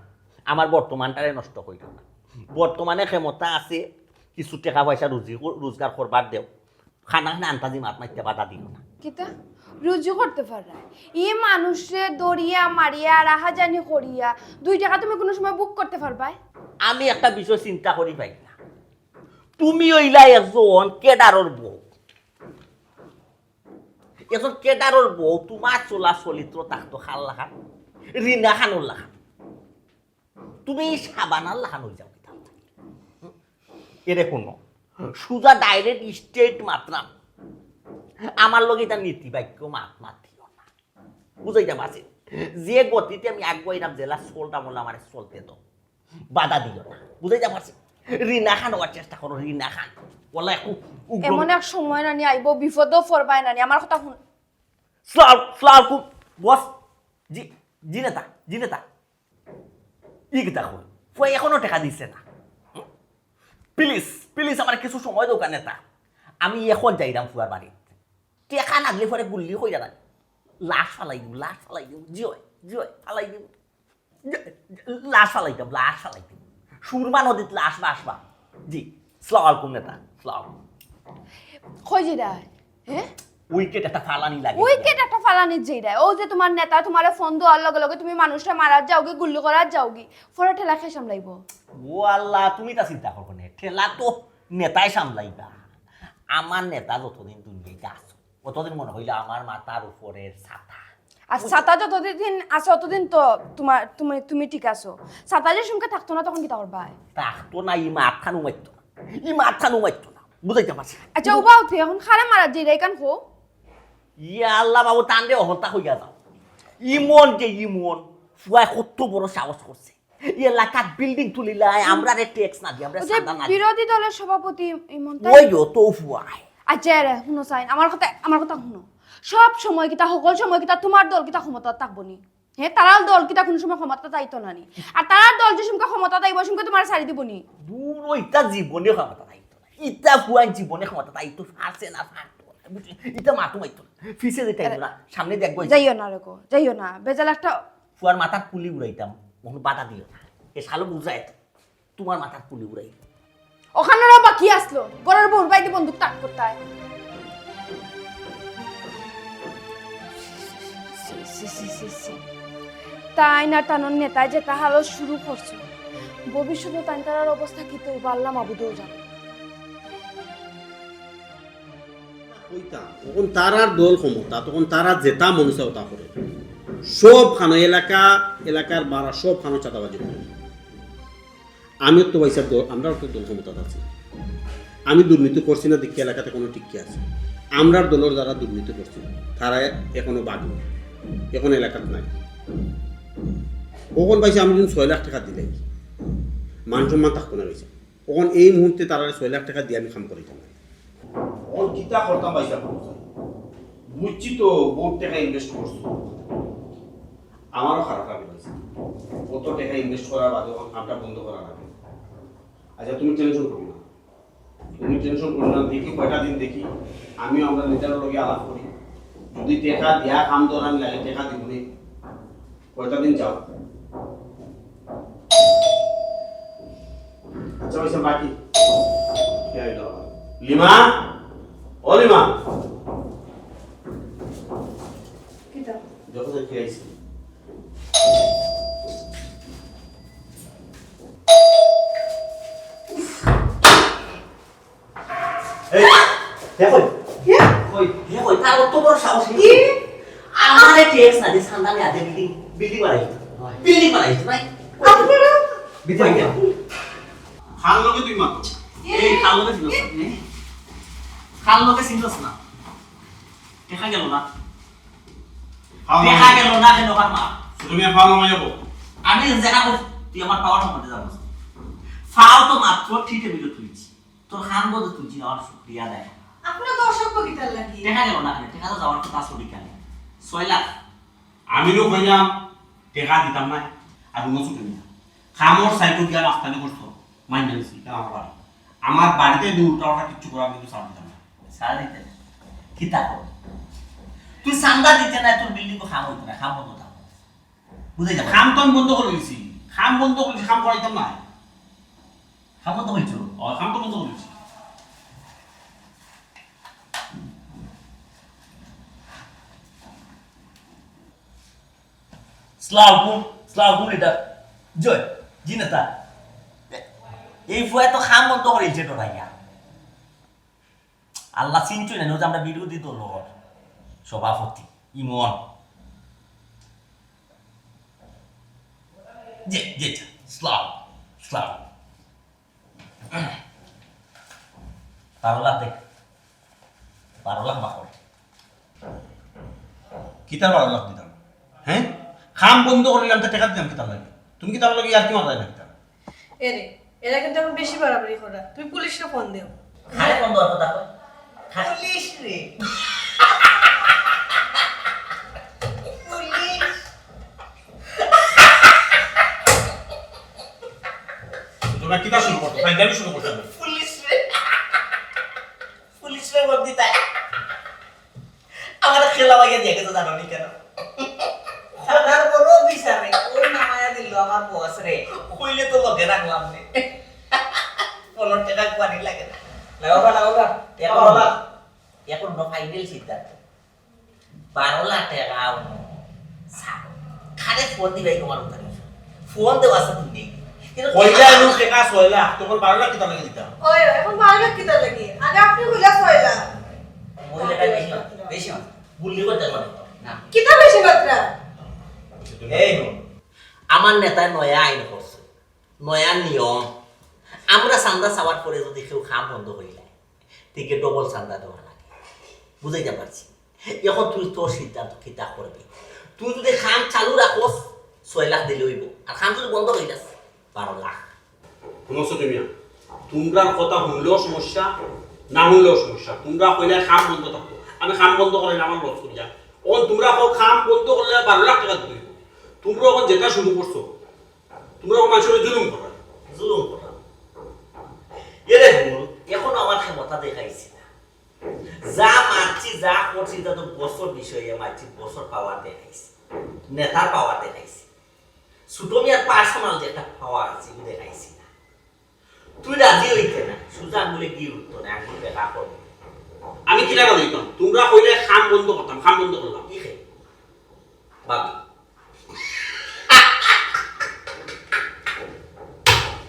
আমার বর্তমানটারে নষ্ট করিয়া না। বর্তমানে ক্ষমতা আছে, কিছু টাকা পয়সা রোজগার করবার দেও, খানা আন্তাজি মাত মারতে বাধা দিও না। কিতা রুজু করতে পারা ই মানুষে দরিয়া মারিয়া রাহাজানি করিয়া 2 টাকা তুমি কোনো সময় বুক করতে পারবা? আমি একটা বিষয় চিন্তা করি পাই না, তুমি হইলা একজন কেডারর বউ, একজন কেডারর বউ, তোমার চলা চরিত্র থাকতো খাল লাখান রিনা খানুর লাখান, তুমি সাবানার লাখান হয়ে যাও। এরে কোনো সুজা ডাইরেক্ট স্টেট মাত্রা আমার লগে এটা নীতি বাক্য মাতিও না, বুঝাইতে পারছি? যে গতিতে আমি আগুয়াইলাম জেলা চলটা বললাম আমার চলতে তো বাধা দিও না, বুঝাইতে পারছি? রিনা খান হওয়ার চেষ্টা করো, রিনা খান বলা এমন এক সময় নানি আইব বিপদও পড়বাই নানি, আমার কথা শুন। বস জি নেতা ই কিতা কই ফুয়াই এখনো টাকা দিছে না। প্লিজ আমার কিছু সময় দোকান নেতা, আমি এখন যাইলাম ফুয়ার বাড়ি, টেকা নাগলে পরে গুল্লি হয়ে যাবে, লাশ ফালাই দিব জিয় ফালাই দিব, লাশ ফালাই দিব সুরমা নদীত লাশ বাসবা। জি সালাম আলাইকুম নেতা, সালাম। কই জিরা? হ্যাঁ উইকেট একটা ফালানি লাগে উইকেট একটা ফালানি যেইরা ও যে তোমার নেতা তোমারে ফোন দেওয়ার লগে লগে তুমি মানুষটা মারার যাওগে গুল্লি করার যাওগে পরে ঠেলা খেয়ে সামলাইবো ও আল্লাহ তুমি তা চিন্তা করবো না ঠেলা তো নেতাই সামলাইবা আমার নেতা যতদিন দুর্নীতি আছো অতদিন মনে হইলে আমার মাথার উপরের ছাতা আর ছাতা যতদিন আছে অতদিন তো তোমার তুমি ঠিক আছো ছাতা যে সঙ্গে থাকতো না তখন কি তা করবা তাকতো না ই মাথা নুমাইতো না ই মাথা নুমাইতো না বুঝাইতে পারছি আচ্ছা উবাও তুই এখন খারা মারার যেইরা এখান হো ইয়া আল্লাহ বাবু টানলে অহতা হইয়া যাও ইমন ফুয়াই কত বড় সাহস করছে এলাকার বিল্ডিং তুলিলাই আমরা ট্যাক্স না দিই আমরা সাদা না বিরোধী দলের সভাপতি ইমন ওই তো ফুয়াই আচ্ছা রে শুনো চাই আমার কথা শুনো সব সময় কিতা সকল সময় কিতা তোমার দল কিতা ক্ষমতা থাকবো নি হ্যাঁ তারার দল কিতা কোনো সময় ক্ষমতা চাইতো না নি আর তারার দল যে সময় ক্ষমতা চাইব সময় তোমার ছাড়ি দিব নি দূর ওইটা জীবনে ক্ষমতা চাইতো না ইটা ফুয়াই জীবনে ক্ষমতা চাইতো ফারছে না ফারতো বুঝলি ইটা মাতু মাইতো না ফিসে যেতে না সামনে দেখবো যাইও না রেকো যাইও না বেজাল একটা ফুয়ার মাথার পুলি উড়াইতাম কোনো বাধা দিও না এ শালো বুঝাই তোমার মাথার পুলি উড়াই ওখানেরও বাকি আসলো গরের বউর বাইতে বন্দুক তাক করতায় তাই না টানোর নেতায় যে তাহারও শুরু করছো ভবিষ্যতে তাই তার অবস্থা কি তো পারলাম আবুদেও জানে তখন তারার দল ক্ষমতা তখন তারা যেটা মনে চাও তা করে সব খানো এলাকার বাড়া সব খানো চাঁদাবাজি করে আমিও তো পয়সার দল আমরাও তো দল ক্ষমতা আছি আমি দুর্নীতি করছি না দেখি এলাকাতে কোনো টিকি আছে আমরার দলের যারা দুর্নীতি করছে তারা এখনো বাকি এখন এলাকাত নাই কখন পাইছে আমি যখন 6 লাখ টাকা দিলাই মান সম্মান থাকতো না গেছে কখন এই মুহূর্তে তারা 6 লাখ টাকা দিয়ে আমি কাম করিতাম না কখন কিতা করতাম পয়সা বুঝছি তো বহুত টাকা ইনভেস্ট করছো আমারও খারাপ লাগে কত টাকা ইনভেস্ট করার বাদে কামটা বন্ধ করা লাগে আচ্ছা তুমি টেনশন করো না দেখি কয়টা দিন দেখি আমিও আমরা নেতার লগে আলাপ করি যদি টাকা দেয়া কাম দরান লাগে টাকা দিব নি কয়টা দিন যাও আচ্ছা পয়সা বাকি লিমা ও লিমা কিতা যত দেখি আইছি এই দেখো কই তার কত বড় সাহস আমারে ট্যাক্স না দিয়ে সান্দালে আদে বিল্ডিং বানাইছে ভাই আপনারা বিদায় গেল খাল লগে তুই মাতো এই খালকে চিনছ না খালকে চিনছ না দেখা গেল না কেন মা তুমি খাওয়া নামাই যাবো আমি দেখা করছি তুই আমার পাওয়ার সম্বন্ধে জানো ফাও তো মাত্র ঠিক টেবিলে তুলছি তোর খান বলতে তুলছি আমার শুক্রিয়া দেয় আপনারা তো অসভ্য কিতার লাগি দেখা গেল না দেখা তো যাওয়ার কথা আসলো বিকালে 6 লাখ আমিও কইলাম টাকা দিতাম না আর কোনো ছুটি না খামর সাইকেল দিয়া রাস্তাতে করছো মাইন্ড নিছি আমার বাড়িতে উল্টা কিছু করা কিন্তু সার দিতাম না সারা দিতে কিতা কর তুই সান্দা দিতে না তোর বিল্ডিং কো খাম হইতো না খাম বন্ধ থাক বুঝাই যা খাম তো আমি বন্ধ করে দিয়েছি খাম করাইতাম না খাম বন্ধ হইছো খাম তো বন্ধ করে দিয়েছি স্লাউকুম লিডার জয় জি নেতা এই ফুয়ে তো খাম বন্ধ করেছে তো ভাইয়া আল্লাহ চিনছুই না যে আমরা বিরোধী দল সভাপতি ইমন জি জি স্লাউ 12 লাখ দেখ 12 লাখ মাফ কিতার 12 লাখ দিতাম হ্যাঁ খাম বন্ধ করলাম তো টাকা দিতাম কিতার লাগে তুমি কি তার লাগে আর কি মাথায় রাখতা এরে এরা কিন্তু এখন বেশি বাড়াবাড়ি করা তুমি পুলিশকে ফোন দিও খালি বন্ধ হতো দেখো পুলিশ রে তোমরা কিতা শুরু করতে ফাইনালি শুরু করতে পুলিশ রে বন্দি তাই আমার খেলা ভাইয়া দেখে তো জানো নি কেন থানার বড় বিচারে ওই নামায়া দিল আমার বস রে কইলে তো লগে রাখলাম নে পনেরো টাকা পানি লাগে না লাগা এখন ফাইনাল সিদ্ধান্ত 12 লাখ টাকা খারে ফোন দিবাই তোমার উত্তর ফোন দেওয়া আছে তুমি কিন্তু কইলা আমি টাকা 6 লাখ তখন 12 লাখ কিতা লাগে দিতা ওই এখন ভালো কিতা লাগি আগে আপনি কইলা কইলা মহিলাটা বেশি বেশি বুল্লি করতে পারে না কিতা বেশি মাত্রা এই আমার নেতায় নয়া আইন করছে নয়া নিয়ম আমরা চান্দা চাওয়ার পরে যদি কেউ খাম বন্ধ করিলে ঠিক ডবল চান্দা দেওয়া লাগে বুঝাইতে পারছি এখন তুই তোর সিদ্ধান্ত কিতা করবি তুই যদি খাম চালু রাখোস 6 লাখ দিলে হইব আর খাম যদি বন্ধ হয়ে যাস 12 লাখ শুনছো তুমি তোমরার কথা শুনলেও সমস্যা না শুনলেও সমস্যা তোমরা কইলে খাম বন্ধ থাকতো আমি খাম বন্ধ করে আমার লস করি যা ওন তোমরা খাম বন্ধ করলে 12 লাখ টাকা দিব তোমরা এখন যেটা শুরু করছো তোমরা মানুষের জুলুম করা এরে ভুল এখন আমার ক্ষমতা দেখাইছি না যা মারছি যা করছি তা তো বছর বিষয়ে মারছি বছর পাওয়ার দেখাইছি নেতার পাওয়ার দেখাইছি সুটমিয়ার পার্সোনাল যে একটা পাওয়ার আছে ও দেখাইছি না তুই রাজি হইতে না সুজা আঙ্গুলে কি উঠতো না আঙ্গুল দেখা করবি আমি কিনা বলতাম তোমরা কইলে খাম বন্ধ করতাম খাম বন্ধ করলাম কি খে বাবি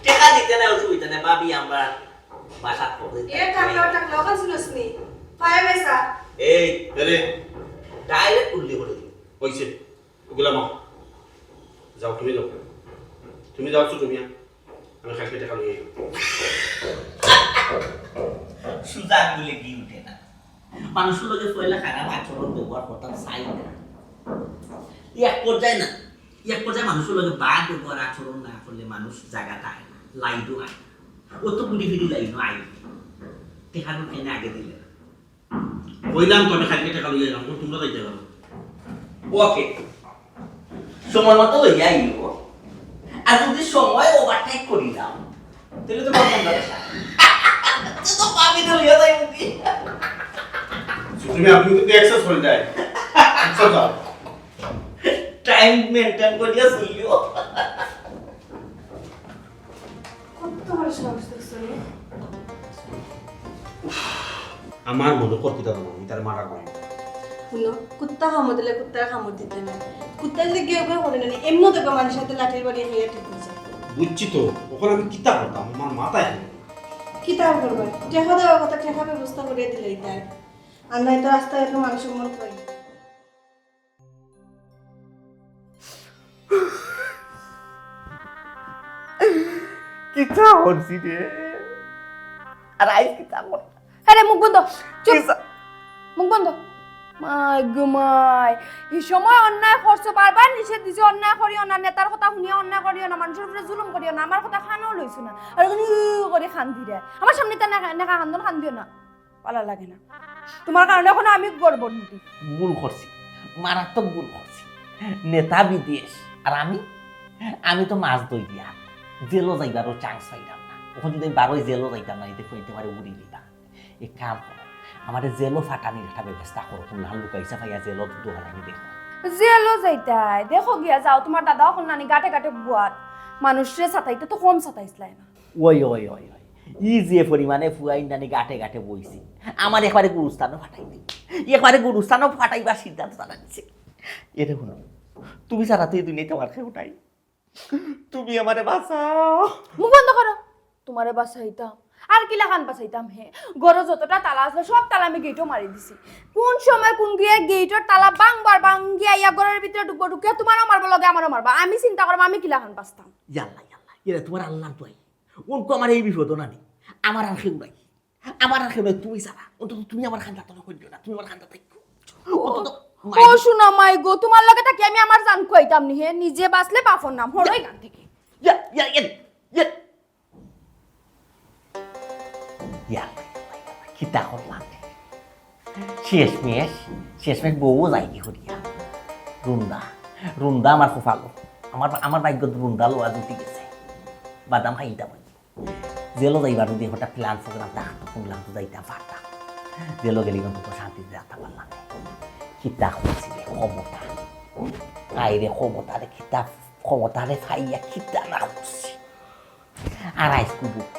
টাকা দিতে না অসুবিধা নেই বাবি আমরা বাসা করতে টাকলা ওখান ছিলসনি পায়ে পয়সা এই রে ডাইরেক্ট উল্লি করে দিই হইছে ওগুলা মা যাও তুমি যাও তুমি আমি খাইতে টাকা লই সুজা আঙ্গুলে কি উঠে না মানুষের লোকে পয়লা খারাপ আচরণ ব্যবহার করতাম চাই না এক পর্যায়ে মানুষের লোকে বাদ ব্যবহার আচরণ না করলে মানুষ জায়গাটা আয় না লাইটও আয় না ও তো গুড়ি ফিরি লাইনও আয় টেকানো কেনে আগে দিলে কইলাম তো আমি খাইতে টাকা লই এলাম তোমরা যাইতে পারো ওকে সময় মতো লইয়া আইব আর যদি সময় ওভারটেক করি দাও তাহলে তো বন্ধ হবে তো পাবি তো লইয়া যাই মুকি তুমি আপনি তো এক্সেস হয়ে যায় আচ্ছা যাও টাইম মেইনটেইন করিয়া চলিও কত বড় সমস্যা দেখছনি আমার মনে করতে দাও আমি তার মারা করি শুনো কুত্তা কামড় দিলে কুত্তার কামড় দিতে না কুত্তা যদি কেউ কেউ করে না এমনি দেখবে মানুষের সাথে লাঠির বাড়ি খেয়ে ঠিক হয়ে যায় বুঝছি তো ওখানে আমি কিতা করতাম আমার মাথায় কি তার করবে টেকা দেওয়ার কথা টেকা ব্যবস্থা করে দিলেই তাই আর নয়তো রাস্তায় এত মানুষের মন পাই কিতা হরছি রে আর আইস কিতা কর আরে মুখ বন্ধ চুপ মুখ বন্ধ মাই গুমাই এই সময় অন্যায় করছো বারবার নিষেধ দিছি অন্যায় করিও না নেতার কথা শুনিয়া অন্যায় করিও না মানুষের উপরে জুলুম করিও না আমার কথা খানও লইছো না আর করে খান দিরে আমার সামনে তা নেকা খান্দন খান দিও না ভালো লাগে না তোমার কারণে এখন আমি গর্ব নিতি ভুল করছি মারাত্মক ভুল করছি নেতা বিদেশ আর আমি তো মাছ দই দিয়া জেলও যাইবারও চান্স পাইলাম না ওখানে যদি আমি বারোই জেলও যাইতাম না এতে কইতে পারে উড়ি দিতাম এক কাম করো আমাদের জেলও ফাটানির একটা ব্যবস্থা করো তুমি লাল লুকাইছা ভাইয়া জেলও দোকান আমি দেখো জেলও যাইতাই দেখো গিয়া যাও তোমার দাদা এখন নানি গাটে গাটে বুয়াত মানুষরে সাতাইতে তো কম সাতাইছিলাই না ওই ই যে পরিমাণে ফুয়াই নানি গাটে গাটে বইছি আমার একবারে গুরুস্থানও ফাটাই দিই একবারে গুরুস্থানও ফাটাইবার সিদ্ধান্ত জানাচ্ছি এটা শুনো তুমি ছাড়া তো এই দুনিয়াতে আমার খেয়ে উঠাই তুমি আমারে বাঁচাও মুখ বন্ধ করো তোমারে বাঁচাইতাম আর কিলা খান বাঁচাইতাম হে গরো যতটা তালা আসলো সব তালা আমি গেটও মারি দিছি কোন সময় কোন গিয়ে গেটের তালা বাঙ্গিয়া ইয়া ঘরের ভিতরে ঢুকিয়া তোমারও মারবো লগে আমারও মারবা আমি চিন্তা করবো আমি কিলা খান বাঁচতাম ইয়াল্লা এরা তোমার আল্লাহ তো উনকো আমার এই বিপদ না নেই আমার আর খেউ নাই তুমি ছাড়া অন্তত তুমি আমার খান্দা তো করিও না তুমি আমার খান্দা থাকো ও শুনো মাই গো তোমার লগে থাকি আমি আমার জান খুয়াইতাম নি হে নিজে বাঁচলে বাপর নাম হরই গান থেকে কিতা করলাম শেষমেশ বউ যায়নি হরিয়া রুন্দা আমার খুব ভালো আমার ভাগ্য রুন্দা লোয়া জুটি গেছে বাদাম খাইতা পারি জেলো যাইবার যদি হঠাৎ প্ল্যান প্রোগ্রাম থাকতো শুনলাম তো যাইতাম পারতাম জেলো গেলে কিন্তু শান্তিতে যাতে পারলাম কিতা করছিলে ক্ষমতা আইরে ক্ষমতারে কিতা ক্ষমতারে ফাইয়া কিতা না করছি আর আইসকু বুক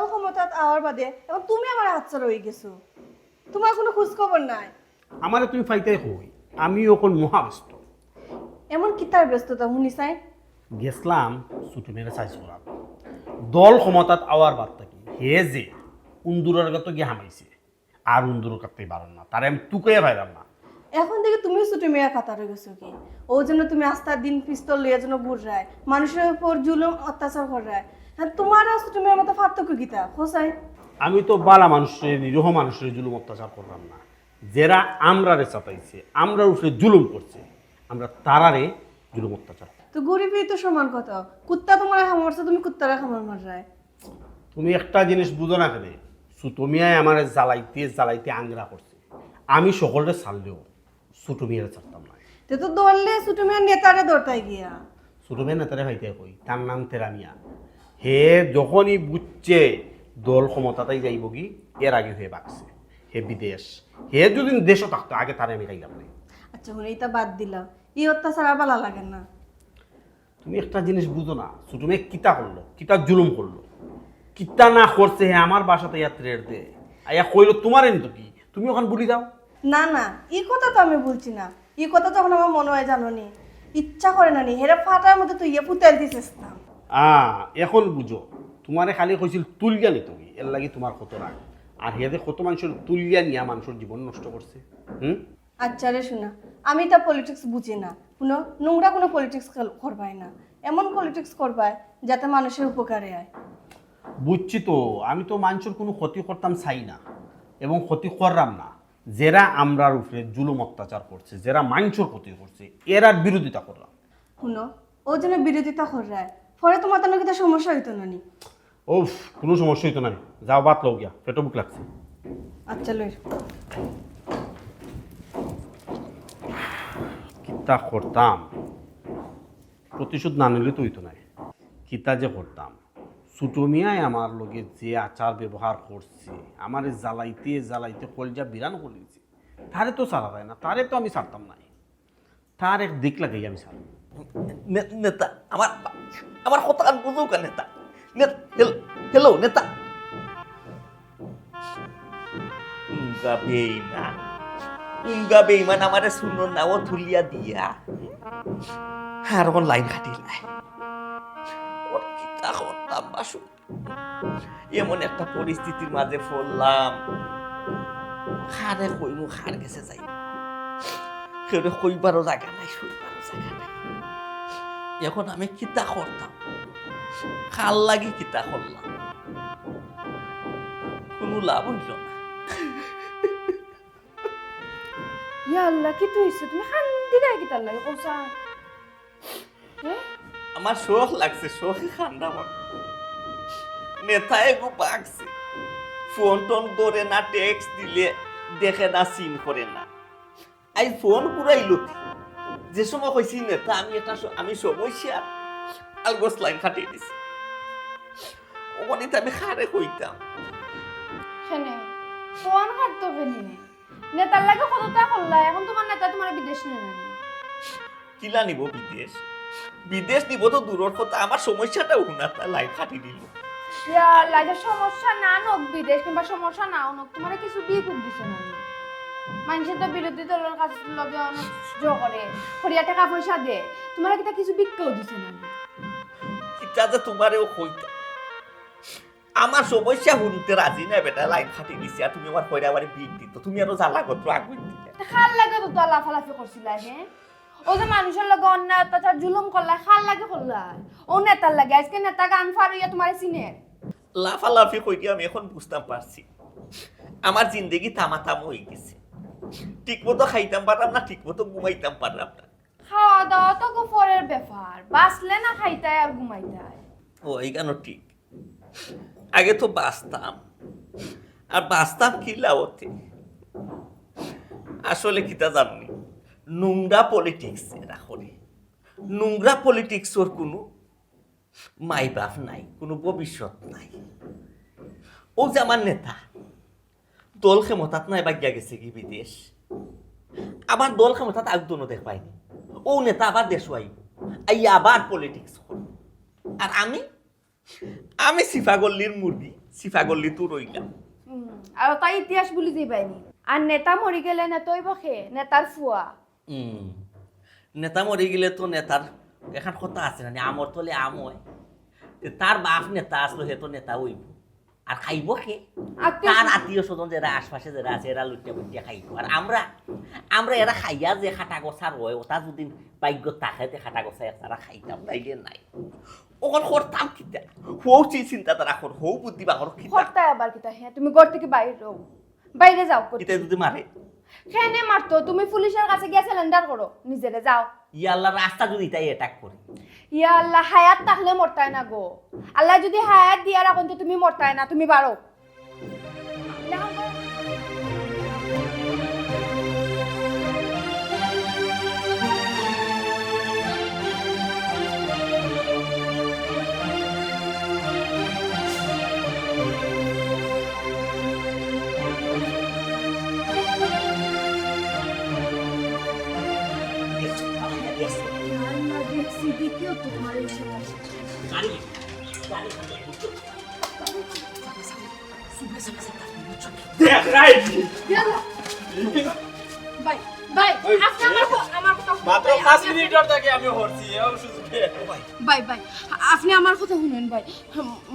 দল ক্ষমতাত আওয়ার বাদে এবং তুমি আমার হাতছাড়া রয়ে গেছো, তোমার কোনো খোঁজ খবর নাই। আমারে তুমি ফাইতে হই, আমি এখন মহাব্যস্ত। এমন কি তার ব্যস্ততা শুনি চাই? গেছলাম ছুটি মেরে চাইছ দল ক্ষমতাত আওয়ার বাদ থাকি হে যে উন্দুরের গত গিয়ে হামাইছে আর উন্দুরের কাটতে পারেন না, তারে আমি তুকে পাইলাম না। এখন থেকে তুমিও ছুটি মেয়া কাতার হয়ে গেছো কি? ও জন্য তুমি আস্তার দিন পিস্তল লিয়ে যেন ঘুরায়, মানুষের উপর জুলুম অত্যাচার করায়। হ্যাঁ, তোমার আর ছুটি মেয়ের মতো পার্থক্য গীতা হোসাই? আমি তো বালা মানুষের নিরীহ মানুষের জুলুম অত্যাচার করলাম না। যারা আমরারে চাপাইছে, আমরার উপরে জুলুম করছে, আমরা তারারে জুলুম অত্যাচার। তো গরিবই তো সমান কথা, কুত্তা তোমার খামারছে, তুমি কুত্তারা খামার মারায়। তুমি একটা জিনিস বুঝো না কেন, সুতমিয়ায় আমার জ্বালাইতে জ্বালাইতে আংরা করছে। আমি সকলরে ছাড়লেও সুটমিয়ারে ছাড়তাম না। তে তো দৌড়লে ছুটি মেয়ের নেতারে দৌড়তাই গিয়া। সুটমিয়া নেতারে ভাইতে কই, তার নাম তেরা মিয়া। হে যখনই বুঝছে দল ক্ষমতাতেই যাইব কি, এর আগে হয়ে বাগছে হে বিদেশ। হে যদি দেশও থাকতো আগে তারে আমি খাইলাম না। আচ্ছা হলে এটা বাদ দিলাম, এই অত্যাচার আর ভালো লাগে না। তুমি একটা জিনিস বুঝো না, সুটমিয়া কিতা করলো, কিতা জুলুম করলো, কিতা না করছে হে আমার বাসাতে ইয়াত্রের দে আয়া কইলো তোমার এন তো কি, তুমি ওখান বলি দাও। না না, এই কথা তো আমি বলছি না। এই কথা যখন আমার মনে হয় জানো নি, ইচ্ছা করে না নি, হেরা ফাটার মধ্যে তুই ইয়ে পুতাল দিছিস না। এখন বুঝো, তোমারে খালি কইছিল তুলিয়া নি তুমি, এর লাগি তোমার কত রাগ। আর হেদে কত মানুষের তুলিয়া নিয়া মানুষের জীবন নষ্ট করছে। আচ্ছা রে শোনা, আমি তা পলিটিক্স বুঝি না, শুনো নোংরা কোনো পলিটিক্স করবাই না, এমন পলিটিক্স করবাই যাতে মানুষের উপকারে হয়। বুঝছি তো, আমি তো মানুষের কোনো ক্ষতি করতাম চাই না এবং ক্ষতি করলাম না। যারা আমরার উপরে জুলুম অত্যাচার করছে, যারা মানুষের ক্ষতি করছে, এরা বিরোধিতা করলাম। শুনো, ও যেন বিরোধিতা করায় পরে তোমার তেন কিন্তু সমস্যা হইতো না নি। ও কোনো সমস্যা হইতো না, যাও বাত লও গিয়া, পেটো বুক লাগছে। আচ্ছা লই। কিতা করতাম, প্রতিশোধ না নিলে তো হইতো না। কিতা যে করতাম, সুটমিয়ায় আমার লগে যে আচার ব্যবহার করছে, আমার জ্বালাইতে জ্বালাইতে কলজা বিরান করে দিয়েছে, তারে তো ছাড়া যায় না, তারে তো আমি ছাড়তাম না। তার এক দিক লাগাই আমি ছাড়ব। নেতা আমার আমার কথা বুঝো কা নেতা। হ্যালো নেতা। উঙ্গা বেইমান আমারে শুনো না, ও তুলিয়া দিয়া আর ওর লাইন কাটিলাই। ওর কিতা করতাম বাসু, এমন একটা পরিস্থিতির মাঝে পড়লাম, খারে কইমু খার গেছে যাই, কেউ কইবারও জায়গা নাই, শুইবারও জায়গা নাই। এখন আমি কিতা করতাম, খাল লাগি কিতা করলাম, কোনো লাভ হইল না। ইয়া আল্লাহ, কি তুই হইছে? তুমি খান্দি নাই কি তার লাগে কোসা? আমার শোক লাগছে, শোকে খান্ডা আমার। নেতায় গো বাগছে, ফোন টোন করে না, টেক্সট দিলে দেখে না, সিন করে না। আই ফোন পুরাইলো যে সময় কইছি নেতা আমি সমস্যা আলগোস লাইন কাটিয়ে দিছি। ওখানে আমি খারে কইতাম হেনে ফোন কাটতো ফেলি নেতার লাগে কতটা করলা, এখন তোমার নেতা তোমার বিদেশ নিয়ে নানি কিলা নিব বিদেশ, বিদেশ নিব তো দূরের কথা, আমার সমস্যাটা উনাতা লাইন কাটি দিল। ইয়া লাগে সমস্যা না নক বিদেশ কিংবা সমস্যা না নক, তোমার কিছু বিয়ে করে দিছে নানি। মানুষের তো বিরোধী দলের কাছে লগে অনেক যোগ করে, খড়িয়া টাকা পয়সা দে, তোমার কিটা কিছু বিক্রিও দিছে নানি। কিটা যে তোমারেও কইতা, আমার সমস্যা শুনতে রাজি না বেটা, লাইন কাটি দিছি। আর তুমি আমার কইরা বাড়ি বিক দিত, তুমি আরো জ্বালা করতো আগুন দিতে। খাল লাগে তো লাফালাফি করছিলা, হ্যাঁ ও যে মানুষের লগে অন্যায় অত্যাচার জুলুম করলা, খাল লাগে করলা ও নেতার লাগে। আজকে নেতা গান ফারিয়া তোমার চিনে লাফালাফি কইতে আমি এখন বুঝতাম পারছি, আমার জিন্দগি তামাতাম হয়ে গেছে। ঠিক মতো খাইতাম পারলাম না, ঠিক মতো ঘুমাইতাম পারলাম না। খাওয়া দাওয়া তো গোপরের ব্যাপার, বাঁচলে না খাইতায় আর ঘুমাইতায়। ও এই কেন ঠিক, আগে তো বাঁচতাম, আর বাঁচতাম কি লাওতে। আসলে কিতা জানি, নোংরা পলিটিক্স এরা করে। নোংরা পলিটিক্সর কোনো মাই বাপ নাই, কোনো ভবিষ্যৎ নাই। ও যে আমার নেতা, দল ক্ষমতাত নাই বাগিয়া গেছে কি বিদেশ, আবার দল ক্ষমতাত একদমও দেখ পাইনি। ও নেতা আবার দেশ আইব, আই আবার পলিটিক্স করব। আর আমি সিফাগল্লির মুরগি সিফাগল্লি তো রইলাম আর তাই ইতিহাস বলি দিবাইনি আর নেতা মরি গেলে নেতই বসে নেতার ফুয়া নেতা মরি গেলে তো নেতার এখন কথা আছে না আমর তলে আম হয় তার বাপ নেতা আসলো হে তো নেতা হইব আর খাইব সে তার আত্মীয় স্বজন যারা আশপাশে যারা আছে এরা লুটিয়া বুটিয়া খাইব আর আমরা এরা খাইয়া যে খাটা গছার হয় ওটা যদি ভাগ্য তাকে খাটা গছা তারা খাইতাম নাইলে নাই ওখান করতাম কিতা হৌ চিন্তা তারা কর হৌ বুদ্ধি বা করতে আবার কিতা হ্যাঁ তুমি ঘর থেকে বাইরে যাও কিতা যদি মারে খেনে মারতো তুমি পুলিশের কাছে গিয়ে সিলিন্ডার করো নিজেরে যাও ইয়া আল্লাহ রাস্তা যদি তাই অ্যাটাক করে ইয়া আল্লাহ হায়াত থাকলে মরতাই না গো আল্লাহ যদি হায়াত দিয়া রাখুন তো তুমি মরতাই না তুমি বারো আপনি আমার কথা শুনেন ভাই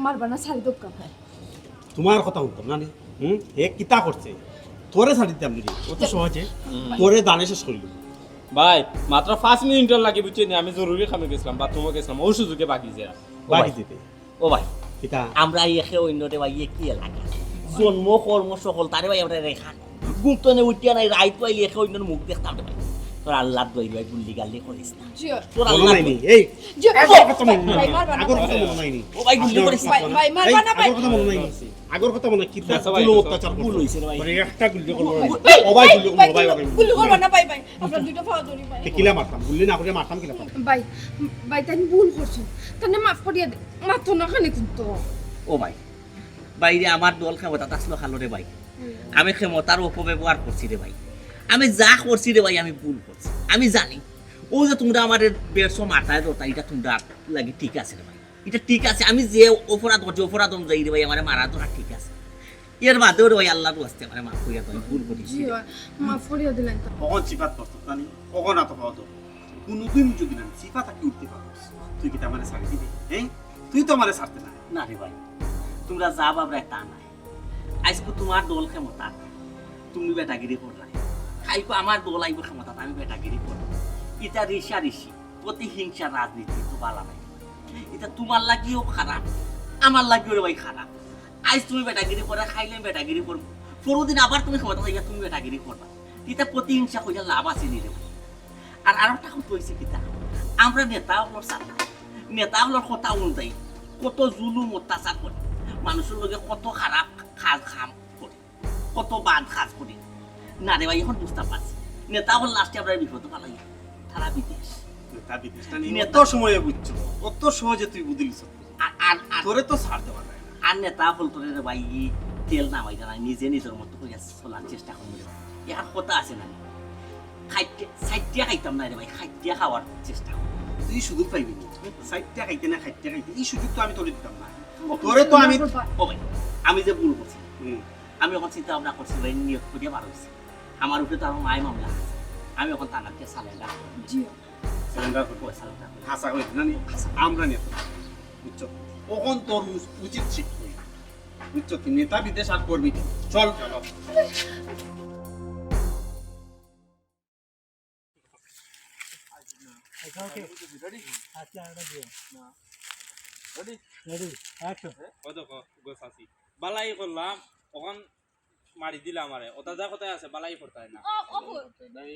মারবা না ছাড়ি দোকান তোমার কথা শুনতাম না হে কিতা করছে তোরে ছাড়ি দিতাম দিদি অত সহজে তোরে দানে শেষ করিল ভাই মাত্র 5 মিনিটের লাগে বুঝছেন আমি জরুরি কামে গেছিলাম বাথরুমে গেছিলাম ওই সুযোগে বাকি যায় বাকি দিতে ও ভাই কিতা আমরা একে অন্যরে ভাই কি লাগে জন্ম কর্ম সকল তারে ভাই আমরা রেখা গুপ্তনে উঠিয়া নাই রাইত পাইলে একে অন্যর মুখ দেখতাম ভাই তোর আল্লাহ দই ভাই গুল্লি গাল্লি করিস না তোর আল্লাহ নাই এই আগর কথা মনে নাই ও ভাই গুল্লি করিস ভাই মারবা না ভাই আগর কথা মনে নাই আগর কথা মনে কিতা গুলো অত্যাচার ভুল হইছে ভাই মানে একটা গুলি করব ও ভাই গুলি করব ভাই গুলি করবা না ভাই আপনার দুটো ফাও ধরি ভাই কিলা মারতাম গুলি না করে মারতাম কিলা ভাই তাই ভুল করছো তানে মাফ করিয়া দে মাথো না খানে কিন্তু ও ভাই বাইরে আমার দল ক্ষমতা আসলো খালো রে ভাই আমি ক্ষমতার অপব্যবহার করছি রে ভাই আমি যা করছি রে ভাই আমি ভুল করছি আমি জানি ও যে তোমরা আমার বেড়শো মাথায় দোতা এটা তোমরা লাগে ঠিক আছে রে ভাই এটা ঠিক আছে আমি যে অপরাধ করছি অপরাধ অনুযায়ী রে ভাই আমার মারা ধরা ঠিক আছে এর বাদেও রে ভাই আল্লাহর ওয়াস্তে আমার মাফ করিয়া দাও ভুল করেছি মাফ করিয়া দিলেন তো কখন সিফাত করতো জানি কখন এত পাওয়া তো কোনদিন যদি না সিফাত কি উঠতে পারছিস তুই কি আমারে ছাড়ি দিবি হ্যাঁ তুই তো আমারে ছাড়তে না না রে ভাই তোমরা যা বাবরা তা নাই আজকে তোমার দল ক্ষমতা তুমি বেটাগিরি করলা খাইকো আমার দল আইব ক্ষমতা আমি বেটাগিরি করব এটা ঋষি প্রতিহিংসা রাজনীতি তো বালা নাই এটা তোমার লাগিও খারাপ আমার লাগিও রে ভাই খারাপ আজ তুমি বেটাগিরি করে খাইলে বেটাগিরি করবো পরদিন আবার তুমি ক্ষমতা থাকলে তুমি বেটাগিরি করবা এটা প্রতিহিংসা কইলে লাভ আছে নি রে ভাই আর আরেকটা কথা হইছে কিতা আমরা নেতা হলোর সাথে নেতা হলোর কথা অনুযায়ী কত জুলুম অত্যাচার করে মানুষের লগে কত খারাপ খাম করে কত বাদ কাজ করে না রে ভাই এখন বুঝতে পারছি নেতা হল লাস্টে আমরা বিপদ পালাই তারা বিদেশ নেতা বিদেশটা নিয়ে এত সময়ে বুঝছো কত সহজে তুই বুঝলিস তোরে তো ছাড়তে পারবে আর নেতা হল তোরে রে ভাই তেল নামাই জানা নিজে নিজের মতো করে চলার চেষ্টা করবে ইয়ার কথা আছে না খাইতে খাইতাম না রে ভাই খাইতে খাওয়ার চেষ্টা তুই সুযোগ পাইবি সাইডটা খাইতে না খাইতে খাইতে এই সুযোগ তো আমি তোরে দিতাম না তোরে তো আমি ও ভাই আমি যে ভুল করছি আমি এখন চিন্তা ভাবনা করছি ভাই নিয়োগ করিয়া বার হয়েছি আমার উপরে তো আমার মায়ের মামলা আছে আমি এখন তানাকে সালেন্ডার সালেন্ডার করবো হাসা হইতে না আমরা নিয়ে বুঝছো কখন তোর উচিত শিখবি বুঝছো তুই নেতা বিদেশ আর করবি চল চলো বালাই করলাম ওখান মারি দিলাম আমারে ওটা যা কথায় আছে বালাই করতে হয় না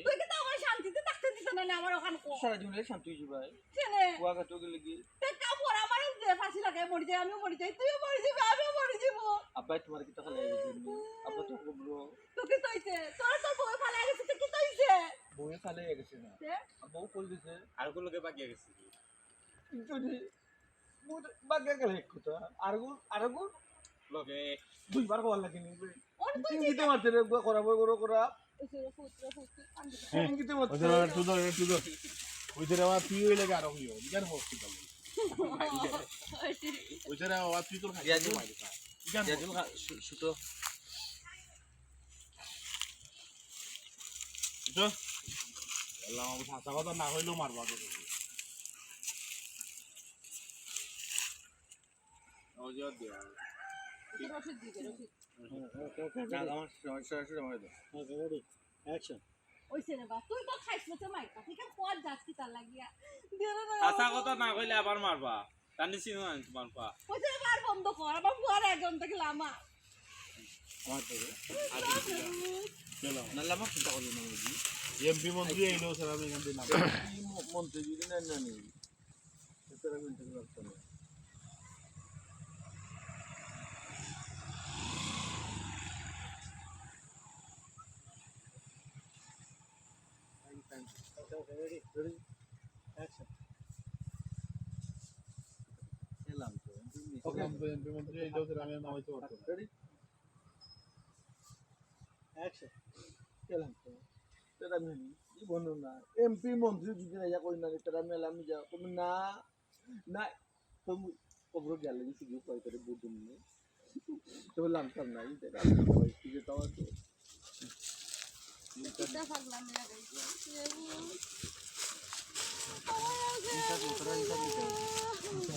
তুই কি তো আমার শান্তিতে থাকতে দিছ না আমার ওখান কো সারা জীবনে শান্তি হইছে ভাই কেনে কুয়া কাটো গেলে কি তে কাপড় আমার যে ফাঁসি লাগায় মরি যায় আমিও মরি যাই তুইও মরি যাবি আমিও মরি যাব আব্বাই তোমার কি টাকা লাগে আব্বা তো বলবো তো কি কইছে তোর তো বউ ফালা গেছে তো কি কইছে বউয়ে ফালে গেছে না আব্বাও কল দিছে আর কোন লোকে বাকি গেছে যদি মুদ বাগা গেলে কথা আরগো লোকে দুইবার কল লাগে নি তিন গিতে মারতে রে করাবো করা তিন গিতে মারতে তুই আমার তুই হইলে আর হইও বিজ্ঞান হসপিটাল ওইটারে আওয়াজ তুই তোর খাই শুটো তো আল্লাহ আমার হাসা কথা না হইলেও মারবা তোকে ও যা দিয়া আমার সরাসরি মার দাও ওকে রেডি অ্যাকশন ওইছে রে বা তুই তো খাইছ না তো মাইকা ঠিক আছে কোয়ার যাচ্ছি তার লাগিয়া হাসা কথা না কইলে আবার মারবা টানি চিনো না তোমার পা ওইছে বার বন্ধ কর আমার ফুয়ার একজন থেকে লামা চলো নাল্লা মা চিন্তা করলি না বুঝি এমপি মন্ত্রী এইলো স্যার আমি এখান থেকে নাম মন্ত্রী যদি না জানি সেটা মেনটেন করতে হবে ওকে রেডি রেডি অ্যাকশন এলাম তো ওকে এমপি মন্ত্রী এইলো স্যার আমি নাম হইতে পারতাম রেডি অ্যাকশন এলাম তো তেরা মেনি জীবন না এমপি মন্ত্রী যদি না কই না তেরা মেলা আমি যা তুমি না না তুমি কবর গেলে কিছু কি কই করে বুঝুন নি তো লামতাম না এই তেরা কি যে তাও তো এটা পাগলা মেয়া গাইছে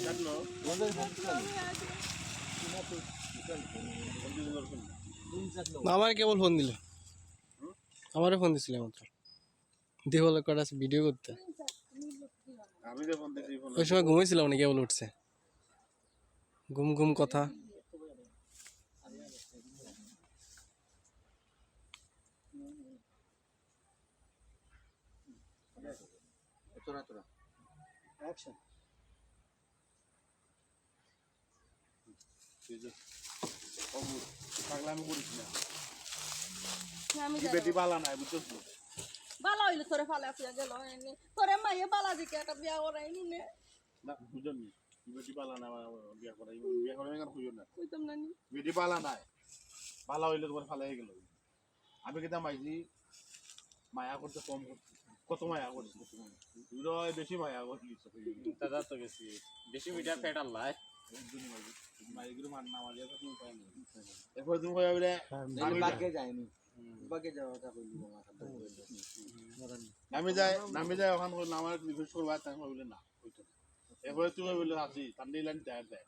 জানো ওদের বলছেন আমার কেবল ফোন দিল আমারে ফোন দিছিল মাত্র দিয়ে বলে কটা ভিডিও করতে আমি যে ফোন দিছি ফোন ওই সময় ঘুমাইছিলাম না কেবল উঠছে ঘুম ঘুম কথা তোরা তোরা অ্যাকশন পাগলামি করিস না আমি কি বেটি বালা নাই বুঝছস তো বালা হইলো তোরে ফালা ফিয়া গেল এনে তোরে মাইয়ে বালা দিকে একটা বিয়া করাইনি নে না বুঝন নি কি বেটি বালা না বিয়া করাই বিয়া করাই কেন খুঁজো না কইতাম না নি বেটি বালা নাই বালা হইলে তোমার ফালাই গেল আমি কিতা মাইজি মায়া করতে কম করছি কত মায়া করছি তুই বেশি মায়া করছিস দাদা তো গেছি বেশি মিটার ফেট আল্লাহ মাইগুলো মান না মারিয়া তো উপায় নেই এরপর তুমি কইবা বলে আমি বাগে যাইনি বাগে যাওয়া কথা কইলি নামি যায় ওখান কইল আমার রিকোয়েস্ট করবা তাই কইলে না কইতো এরপরে তুমি বলে আসি তান্ডি লাইন টায়ার দেয়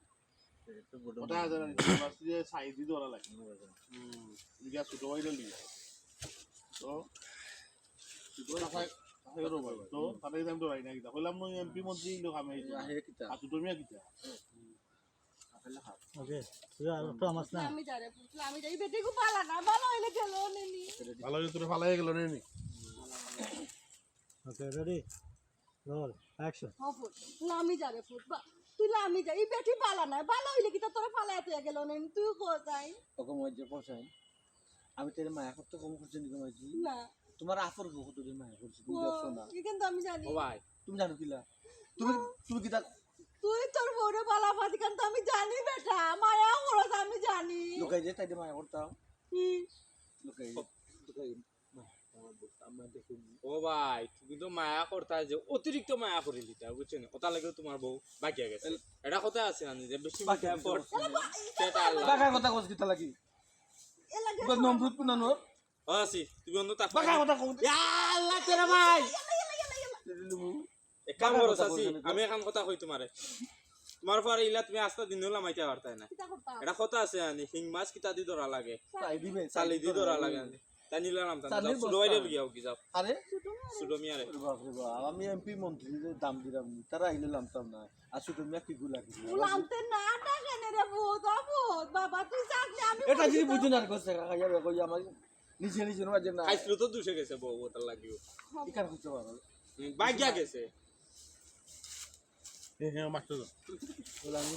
ওটা জানা ইউনিভার্সিটি সাইডি ধরা লাগে লিগা ছোট বাইরে লিগা তো তো তাদের আমি ধরাই না কিতা কইলাম মই এমপি মন্ত্রী লোক আমি আর তুমি কিতা ওকে তুই আর তো আমার না আমি যারে পুছলা আমি যাই বেটি কো বালা না বালা হইলে গেল নেনি ভালো হইলে তোরে ফালাই গেল রে নি ওকে রেডি রোল অ্যাকশন হবো লামি যারে পুছবা তুই লামি যাই বেটি বালা না বালা হইলে কি তোরে ফালায় তুই গেল নেনি তুই কো যাই ওকে মজা পছাই আমি তেরে মায়া করতে কম করছি নি মাঝি না তোমার আফর বহুত তোরে মায়া করছি তুমি দেখছো না কি কিন্তু আমি জানি ও ভাই তুমি জানো কিলা তুমি তুমি কিতা তুই তোর বউরে বালা ফাদি কিন্তু আমি জানি বেটা মায়া করছ আমি জানি লুকাই যে তাই মায়া করতাম কি লুকাই লুকাই ও ভাই তুমি তো মায়া করতা যে অতিরিক্ত মায়া করে দিতা বুঝছো না ওটা লাগে তোমার বউ বাকি গেছে এটা কথা আছে না যে বেশি মায়া পড় সেটা আল্লাহ বাকা কথা কইছ কিতা লাগি এ লাগে বদ নম্রত পুনানো ও আসি তুমি অন্য তাক বাকা কথা কও ইয়া আল্লাহ তেরা ভাই দিলুমু এক কাম করো সাসি আমি এখন কথা কই তোমারে তোমার পরে ইলা তুমি আস্তা দিন হলা মাইতে পারতাই না কিটা করতা এটা কথা আছে আনি হিং মাছ কিতা দি ধরা লাগে চাই দিবে চালি দি ধরা লাগে আনি তাই নিলা নাম তান চালির সুডো বাইরে গিয়াও কি যাও আরে সুডো মিয়ারে বাপ রে বাপ আমি এমপি মন্ত্রীদের দাম দিলাম তারা আইলে লামতাম না আসু তুমি কি গুলা কি উলামতে না টাকেনে রে বহুত বহুত বাবা তুই জানি আমি এটা যদি বুঝুন আর কইছে কাকা যাবে কই আমার নিজে নিজে নজর না খাইছিল তো দুশে গেছে বউ ওটা লাগিও ইকার হইতে পারো বাইগিয়া গেছে হ্যাঁ মাস্টার বলা আমি